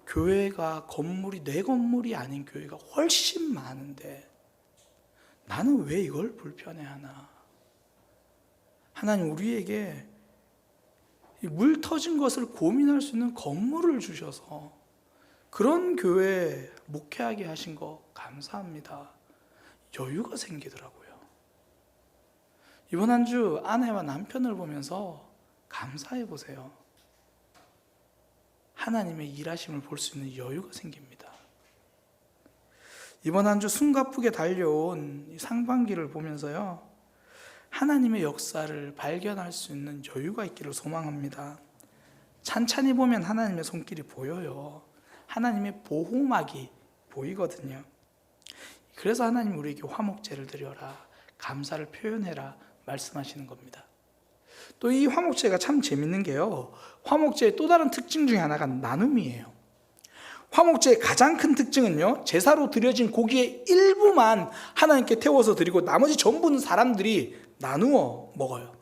교회가 건물이 내 건물이 아닌 교회가 훨씬 많은데 나는 왜 이걸 불편해하나? 하나님 우리에게 물 터진 것을 고민할 수 있는 건물을 주셔서 그런 교회 목회하게 하신 거 감사합니다. 여유가 생기더라고요. 이번 한 주 아내와 남편을 보면서 감사해 보세요. 하나님의 일하심을 볼 수 있는 여유가 생깁니다. 이번 한 주 숨가쁘게 달려온 이 상반기를 보면서요, 하나님의 역사를 발견할 수 있는 여유가 있기를 소망합니다. 찬찬히 보면 하나님의 손길이 보여요. 하나님의 보호막이 보이거든요. 그래서 하나님 우리에게 화목제를 드려라, 감사를 표현해라 말씀하시는 겁니다. 또 이 화목제가 참 재밌는 게요, 화목제의 또 다른 특징 중에 하나가 나눔이에요. 화목제의 가장 큰 특징은요, 제사로 드려진 고기의 일부만 하나님께 태워서 드리고 나머지 전부는 사람들이 나누어 먹어요.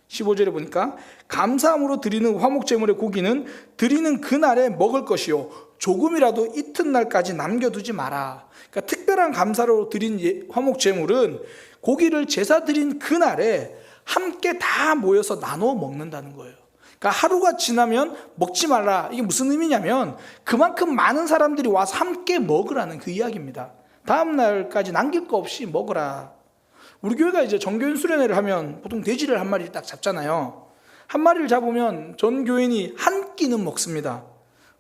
15절에 보니까 감사함으로 드리는 화목제물의 고기는 드리는 그날에 먹을 것이요 조금이라도 이튿날까지 남겨두지 마라. 그러니까 특별한 감사로 드린 화목제물은 고기를 제사 드린 그날에 함께 다 모여서 나눠 먹는다는 거예요. 그러니까 하루가 지나면 먹지 말라. 이게 무슨 의미냐면 그만큼 많은 사람들이 와서 함께 먹으라는 그 이야기입니다. 다음 날까지 남길 거 없이 먹으라. 우리 교회가 이제 정교인 수련회를 하면 보통 돼지를 한 마리를 딱 잡잖아요. 한 마리를 잡으면 전 교인이 한 끼는 먹습니다.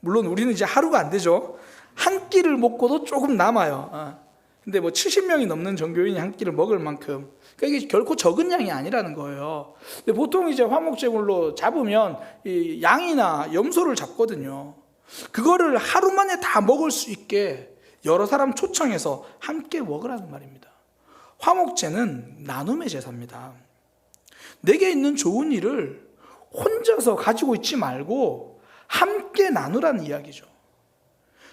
물론 우리는 이제 하루가 안 되죠. 한 끼를 먹고도 조금 남아요. 근데 뭐 70명이 넘는 전교인이 한 끼를 먹을 만큼, 그러니까 이게 결코 적은 양이 아니라는 거예요. 근데 보통 이제 화목제물로 잡으면 이 양이나 염소를 잡거든요. 그거를 하루 만에 다 먹을 수 있게 여러 사람 초청해서 함께 먹으라는 말입니다. 화목제는 나눔의 제사입니다. 내게 있는 좋은 일을 혼자서 가지고 있지 말고 함께 나누라는 이야기죠.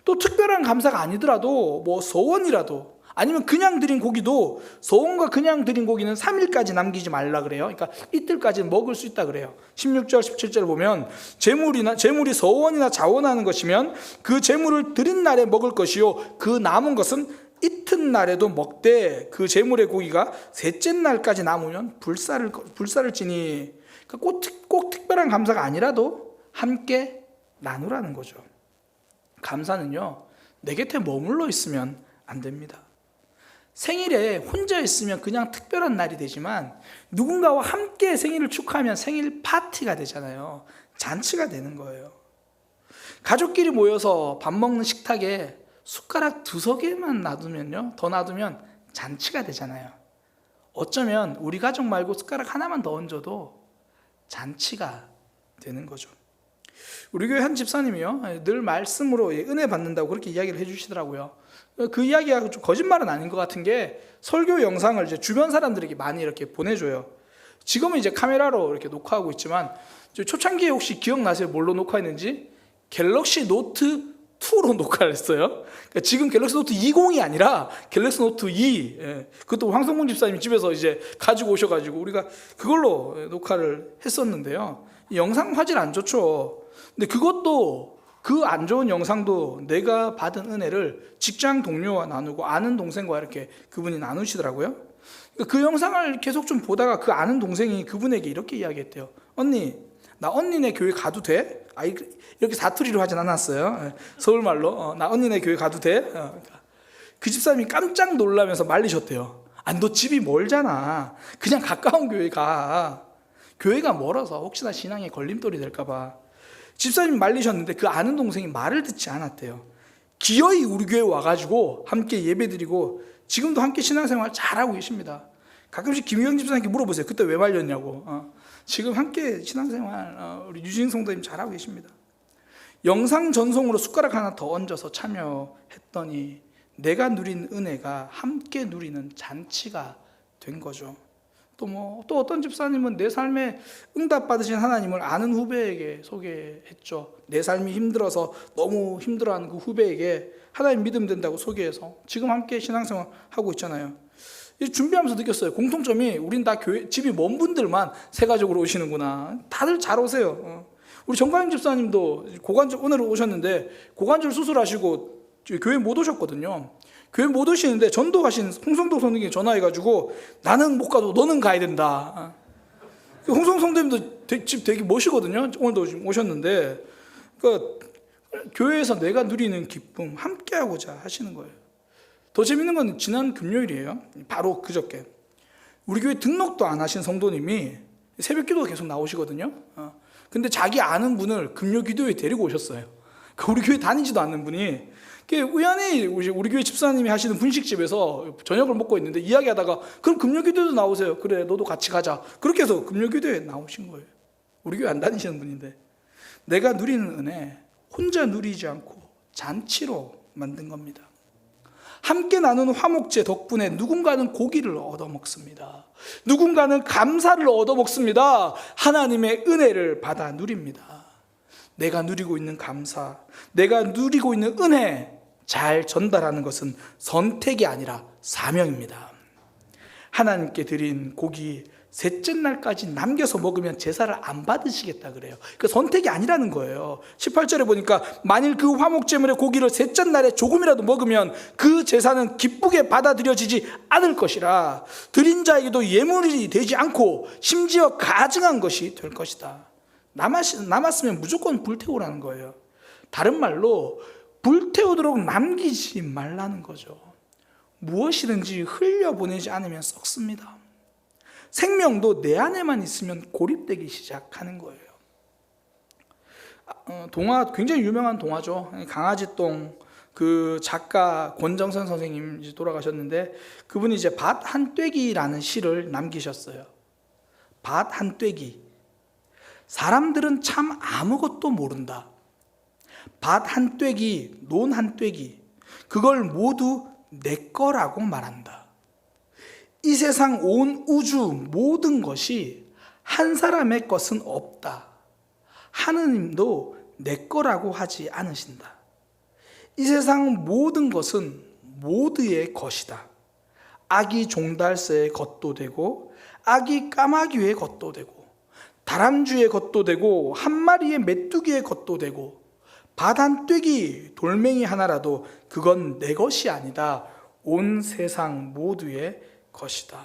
또 특별한 감사가 아니더라도 뭐 서원이라도 아니면 그냥 드린 고기도 서원과 그냥 드린 고기는 3일까지 남기지 말라 그래요. 그러니까 이틀까지는 먹을 수 있다 그래요. 16절 17절 보면 재물이 서원이나 자원하는 것이면 그 재물을 드린 날에 먹을 것이요 그 남은 것은 이튿날에도 먹되 그 재물의 고기가 셋째 날까지 남으면 불사를 지니. 그러니까 꼭 특별한 감사가 아니라도 함께 나누라는 거죠. 감사는요 내 곁에 머물러 있으면 안 됩니다. 생일에 혼자 있으면 그냥 특별한 날이 되지만 누군가와 함께 생일을 축하하면 생일 파티가 되잖아요. 잔치가 되는 거예요. 가족끼리 모여서 밥 먹는 식탁에 숟가락 2개만 놔두면요, 더 놔두면 잔치가 되잖아요. 어쩌면 우리 가족 말고 숟가락 하나만 더 얹어도 잔치가 되는 거죠. 우리 교회 한 집사님이요 늘 말씀으로 은혜 받는다고 그렇게 이야기를 해주시더라고요. 그 이야기가 좀 거짓말은 아닌 것 같은 게 설교 영상을 이제 주변 사람들에게 많이 이렇게 보내줘요. 지금은 이제 카메라로 이렇게 녹화하고 있지만 초창기에 혹시 기억나세요? 뭘로 녹화했는지? 갤럭시 노트 2로 녹화를 했어요. 그러니까 지금 갤럭시 노트 20이 아니라 갤럭시 노트 2. 그것도 황성문 집사님 집에서 이제 가지고 오셔가지고 우리가 그걸로 녹화를 했었는데요. 이 영상 화질 안 좋죠. 근데 그것도 그 안 좋은 영상도 내가 받은 은혜를 직장 동료와 나누고 아는 동생과 이렇게 그분이 나누시더라고요. 그 영상을 계속 좀 보다가 그 아는 동생이 그분에게 이렇게 이야기했대요. 언니, 나 언니네 교회 가도 돼? 이렇게 사투리로 하진 않았어요. 서울말로. 나 언니네 교회 가도 돼? 그 집사님이 깜짝 놀라면서 말리셨대요. 너 집이 멀잖아. 그냥 가까운 교회 가. 교회가 멀어서 혹시나 신앙에 걸림돌이 될까 봐. 집사님이 말리셨는데 그 아는 동생이 말을 듣지 않았대요. 기어이 우리 교회 와가지고 함께 예배드리고 지금도 함께 신앙생활 잘하고 계십니다. 가끔씩 김유영 집사님께 물어보세요. 그때 왜 말렸냐고. 지금 함께 신앙생활 우리 유진 성도님 잘하고 계십니다. 영상 전송으로 숟가락 하나 더 얹어서 참여했더니 내가 누린 은혜가 함께 누리는 잔치가 된 거죠. 또 어떤 집사님은 내 삶에 응답받으신 하나님을 아는 후배에게 소개했죠. 내 삶이 힘들어서 너무 힘들어하는 그 후배에게 하나님 믿음 된다고 소개해서 지금 함께 신앙생활 하고 있잖아요. 준비하면서 느꼈어요. 공통점이 우린 다 집이 먼 분들만 세가족으로 오시는구나. 다들 잘 오세요. 우리 정가영 집사님도 오늘 오셨는데 고관절 수술하시고 교회 못 오셨거든요. 교회 못 오시는데 전도하신 홍성도 성도님이 전화해가지고 나는 못 가도 너는 가야 된다. 홍성 성도님도 집 되게 멋이거든요. 오늘도 오셨는데 그러니까 교회에서 내가 누리는 기쁨 함께하고자 하시는 거예요. 더 재밌는 건 지난 금요일이에요. 바로 그저께 우리 교회 등록도 안 하신 성도님이 새벽 기도가 계속 나오시거든요. 근데 자기 아는 분을 금요 기도에 데리고 오셨어요. 우리 교회 다니지도 않는 분이 우연히 우리 교회 집사님이 하시는 분식집에서 저녁을 먹고 있는데 이야기하다가 그럼 금요 기도에도 나오세요. 그래 너도 같이 가자. 그렇게 해서 금요 기도에 나오신 거예요. 우리 교회 안 다니시는 분인데 내가 누리는 은혜 혼자 누리지 않고 잔치로 만든 겁니다. 함께 나누는 화목제 덕분에 누군가는 고기를 얻어먹습니다. 누군가는 감사를 얻어먹습니다. 하나님의 은혜를 받아 누립니다. 내가 누리고 있는 감사, 내가 누리고 있는 은혜 잘 전달하는 것은 선택이 아니라 사명입니다. 하나님께 드린 고기 셋째 날까지 남겨서 먹으면 제사를 안 받으시겠다 그래요. 그 선택이 아니라는 거예요. 18절에 보니까 만일 그 화목제물의 고기를 셋째 날에 조금이라도 먹으면 그 제사는 기쁘게 받아들여지지 않을 것이라 드린 자에게도 예물이 되지 않고 심지어 가증한 것이 될 것이다. 남았으면 무조건 불태우라는 거예요. 다른 말로 불태우도록 남기지 말라는 거죠. 무엇이든지 흘려보내지 않으면 썩습니다. 생명도 내 안에만 있으면 고립되기 시작하는 거예요. 동화 굉장히 유명한 동화죠. 강아지똥 그 작가 권정선 선생님 이제 돌아가셨는데 그분이 이제 밭 한 떼기라는 시를 남기셨어요. 밭 한 떼기. 사람들은 참 아무것도 모른다. 밭 한 떼기, 논 한 떼기, 그걸 모두 내 거라고 말한다. 이 세상 온 우주 모든 것이 한 사람의 것은 없다. 하느님도 내 거라고 하지 않으신다. 이 세상 모든 것은 모두의 것이다. 아기 종달새의 것도 되고 아기 까마귀의 것도 되고 다람쥐의 것도 되고 한 마리의 메뚜기의 것도 되고 밭 한 떼기 돌멩이 하나라도 그건 내 것이 아니다. 온 세상 모두의 것이다.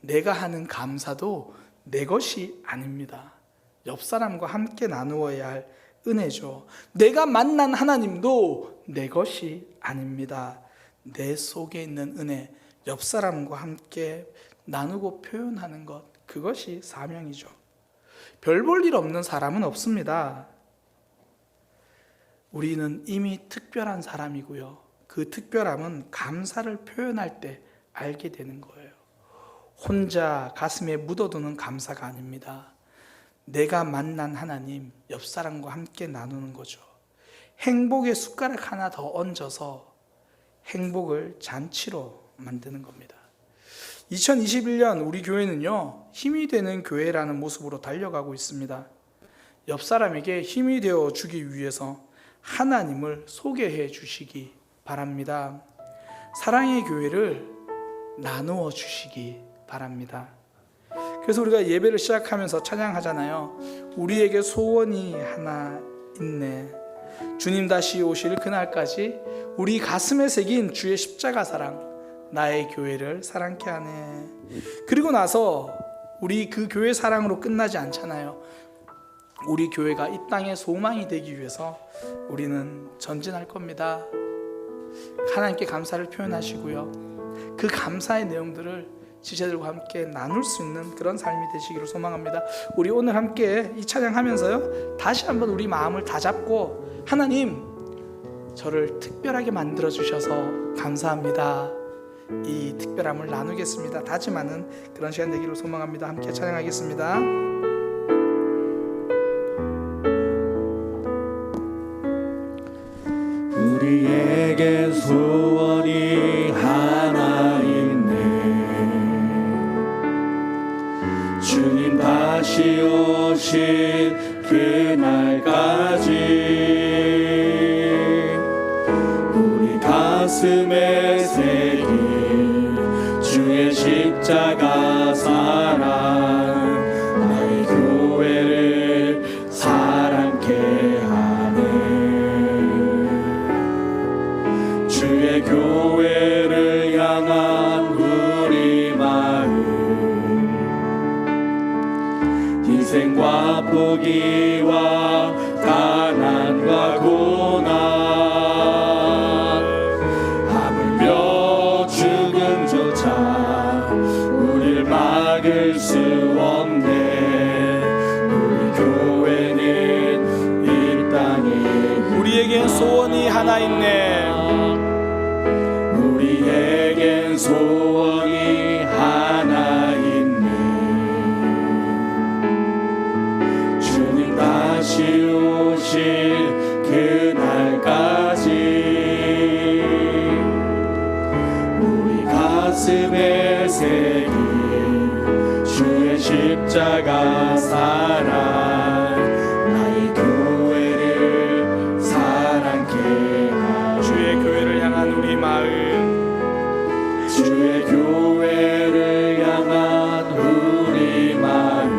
내가 하는 감사도 내 것이 아닙니다. 옆 사람과 함께 나누어야 할 은혜죠. 내가 만난 하나님도 내 것이 아닙니다. 내 속에 있는 은혜, 옆 사람과 함께 나누고 표현하는 것, 그것이 사명이죠. 별 볼 일 없는 사람은 없습니다. 우리는 이미 특별한 사람이고요. 그 특별함은 감사를 표현할 때 알게 되는 거예요. 혼자 가슴에 묻어두는 감사가 아닙니다. 내가 만난 하나님, 옆 사람과 함께 나누는 거죠. 행복의 숟가락 하나 더 얹어서 행복을 잔치로 만드는 겁니다. 2021년 우리 교회는요, 힘이 되는 교회라는 모습으로 달려가고 있습니다. 옆 사람에게 힘이 되어 주기 위해서 하나님을 소개해 주시기 바랍니다. 사랑의 교회를 나누어 주시기 바랍니다. 그래서 우리가 예배를 시작하면서 찬양하잖아요. 우리에게 소원이 하나 있네. 주님 다시 오실 그날까지 우리 가슴에 새긴 주의 십자가 사랑, 나의 교회를 사랑케 하네. 그리고 나서 우리 그 교회 사랑으로 끝나지 않잖아요. 우리 교회가 이 땅의 소망이 되기 위해서 우리는 전진할 겁니다. 하나님께 감사를 표현하시고요, 그 감사의 내용들을 지체들과 함께 나눌 수 있는 그런 삶이 되시기를 소망합니다. 우리 오늘 함께 이 찬양하면서요, 다시 한번 우리 마음을 다잡고 하나님, 저를 특별하게 만들어 주셔서 감사합니다. 이 특별함을 나누겠습니다. 다짐하는 그런 시간 되기를 소망합니다. 함께 찬양하겠습니다. 우리에게 소원이 하나 있네. 주님 다시 오신 그날까지 우리 가슴에 새긴 주의 십자가 사랑, 나의 교회를 사랑케 하네. 주의 교회를 향한 우리 마음, 희생과 포기와 가난과 고난, 하물며 죽음조차 우릴 막을 수 없네. 우리 교회는 이 땅에 우리에겐 소원이 하나 있네. 우리에겐 소원이 하나 있네. 주님 다시 오실 그날까지 우리 가슴에 새긴 주의 십자가 사랑, 나의 교회를 사랑케 하네. 주의 교회를 향한 우리 마음, 주의 교회를 향한 우리 마음,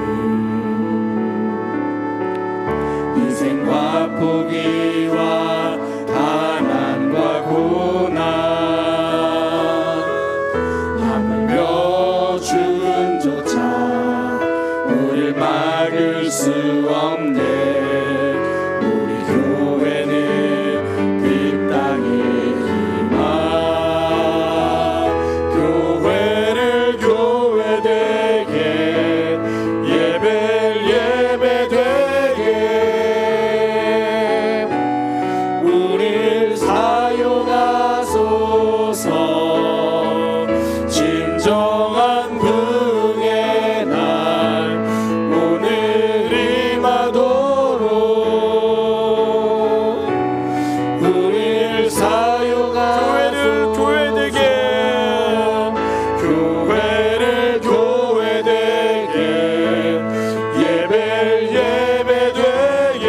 희생과 포기와 가난과 고난, 하물며 죽음조차 우릴 막을 수 없네. 우리 교회는 이 땅에 교회를 교회되게, 예배를 예배되게 우릴 사용하소서. 진정한 부흥의 날 오늘 임하도록 우릴 사용하소서. 교회를 교회되게, 예배를 예배되게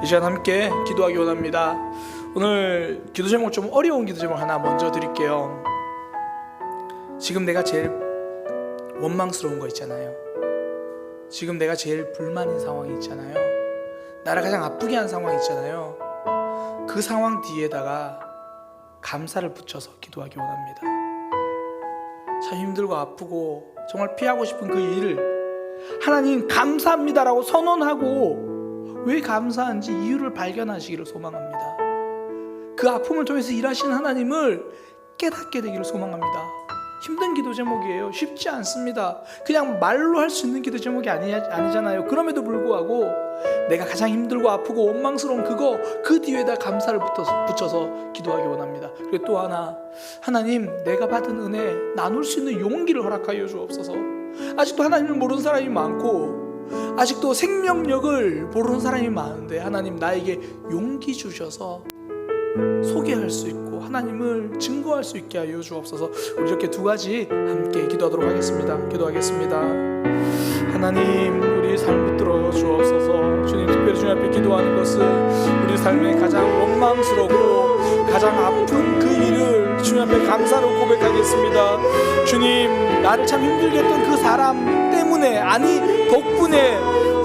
이 시간 함께 기도하기 원합니다. 오늘 기도 제목 좀 어려운 기도 제목 하나 먼저 드릴게요. 지금 내가 제일 원망스러운 거 있잖아요. 지금 내가 제일 불만인 상황이 있잖아요. 나를 가장 아프게 한 상황이 있잖아요. 그 상황 뒤에다가 감사를 붙여서 기도하기 원합니다. 참 힘들고 아프고 정말 피하고 싶은 그 일을 하나님 감사합니다라고 선언하고 왜 감사한지 이유를 발견하시기를 소망합니다. 그 아픔을 통해서 일하시는 하나님을 깨닫게 되기를 소망합니다. 힘든 기도 제목이에요. 쉽지 않습니다. 그냥 말로 할 수 있는 기도 제목이 아니잖아요. 그럼에도 불구하고 내가 가장 힘들고 아프고 원망스러운 그 뒤에다 감사를 붙여서 기도하기 원합니다. 그리고 또 하나, 하나님 내가 받은 은혜 나눌 수 있는 용기를 허락하여 주옵소서. 아직도 하나님을 모르는 사람이 많고 아직도 생명력을 모르는 사람이 많은데 하나님 나에게 용기 주셔서 소개할 수 있고 하나님을 증거할 수 있게 하여 주옵소서. 우리 이렇게 두 가지 함께 기도하도록 하겠습니다. 기도하겠습니다. 하나님 우리 삶 붙들어 주옵소서. 주님 특별히 주님 앞에 기도하는 것은 우리 삶의 가장 원망스럽고 가장 아픈 그 일을 주님 앞에 감사로 고백하겠습니다. 주님 나를 참 힘들게 했던 그 사람 때문에 덕분에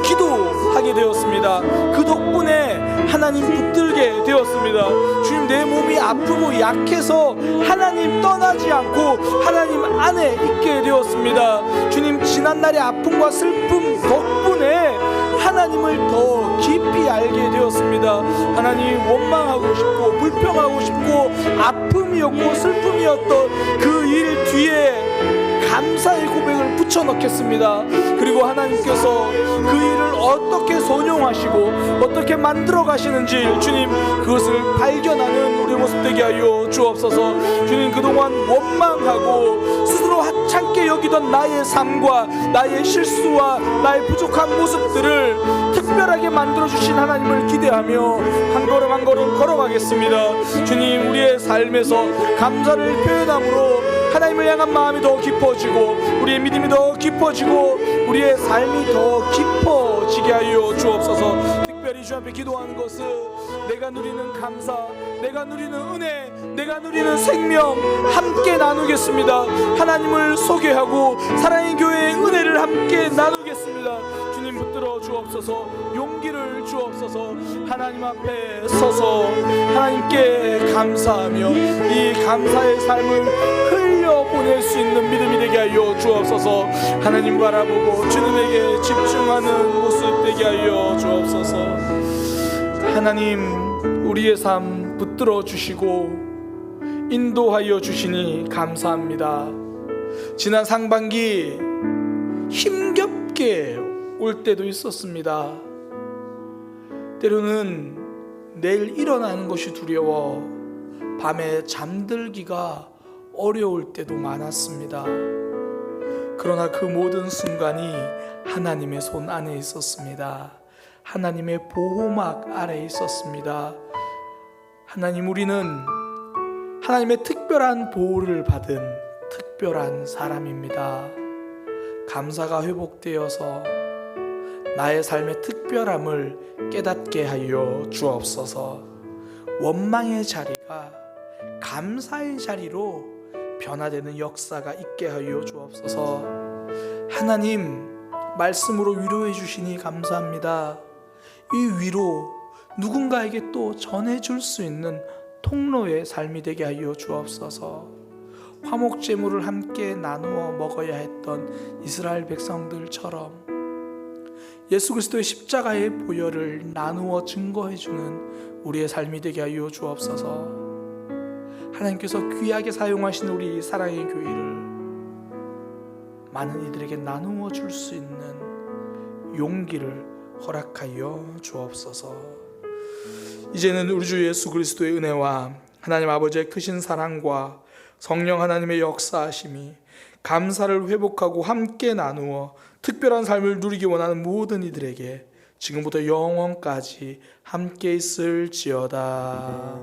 기도하게 되었습니다. 그 덕분에 하나님 붙들게 되었습니다. 주님 내 몸이 아프고 약해서 하나님 떠나지 않고 하나님 안에 있게 되었습니다. 주님 지난날의 아픔과 슬픔 덕분에 하나님을 더 깊이 알게 되었습니다. 하나님 원망하고 싶고 불평하고 싶고 아픔이었고 슬픔이었던 그 일 뒤에 감사의 고백을 붙여넣겠습니다. 그리고 하나님께서 그 일을 어떻게 선용하시고 어떻게 만들어 가시는지 주님 그것을 발견하는 우리 모습 되게 하여 주옵소서. 주님 그동안 원망하고 스스로 하찮게 여기던 나의 삶과 나의 실수와 나의 부족한 모습들을 특별하게 만들어주신 하나님을 기대하며 한 걸음 한 걸음 걸어가겠습니다. 주님 우리의 삶에서 감사를 표현함으로 하나님을 향한 마음이 더 깊어지고 우리의 믿음이 더 깊어지고 우리의 삶이 더 깊어지게 하여 주옵소서. 특별히 주 앞에 기도하는 것은 내가 누리는 감사, 내가 누리는 은혜, 내가 누리는 생명 함께 나누겠습니다. 하나님을 소개하고 사랑의 교회의 은혜를 함께 나누겠습니다. 주님 붙들어 주옵소서. 용기를 주옵소서. 하나님 앞에 서서 하나님께 감사하며 이 감사의 삶을 흘려보낼 수 있는 믿음이 되게 하여 주옵소서. 하나님 바라보고 주님에게 집중하는 모습 되게 하여 주옵소서. 하나님 우리의 삶 붙들어 주시고 인도하여 주시니 감사합니다. 지난 상반기 힘겹게 올 때도 있었습니다. 때로는 내일 일어나는 것이 두려워 밤에 잠들기가 어려울 때도 많았습니다. 그러나 그 모든 순간이 하나님의 손 안에 있었습니다. 하나님의 보호막 아래에 있었습니다. 하나님 우리는 하나님의 특별한 보호를 받은 특별한 사람입니다. 감사가 회복되어서 나의 삶의 특별함을 깨닫게 하여 주옵소서. 원망의 자리가 감사의 자리로 변화되는 역사가 있게 하여 주옵소서. 하나님 말씀으로 위로해 주시니 감사합니다. 이 위로 누군가에게 또 전해줄 수 있는 통로의 삶이 되게 하여 주옵소서. 화목제물을 함께 나누어 먹어야 했던 이스라엘 백성들처럼 예수 그리스도의 십자가의 보혈을 나누어 증거해주는 우리의 삶이 되게 하여 주옵소서. 하나님께서 귀하게 사용하신 우리 사랑의 교회를 많은 이들에게 나누어 줄 수 있는 용기를 허락하여 주옵소서. 이제는 우리 주 예수 그리스도의 은혜와 하나님 아버지의 크신 사랑과 성령 하나님의 역사하심이 감사를 회복하고 함께 나누어 특별한 삶을 누리기 원하는 모든 이들에게 지금부터 영원까지 함께 있을지어다.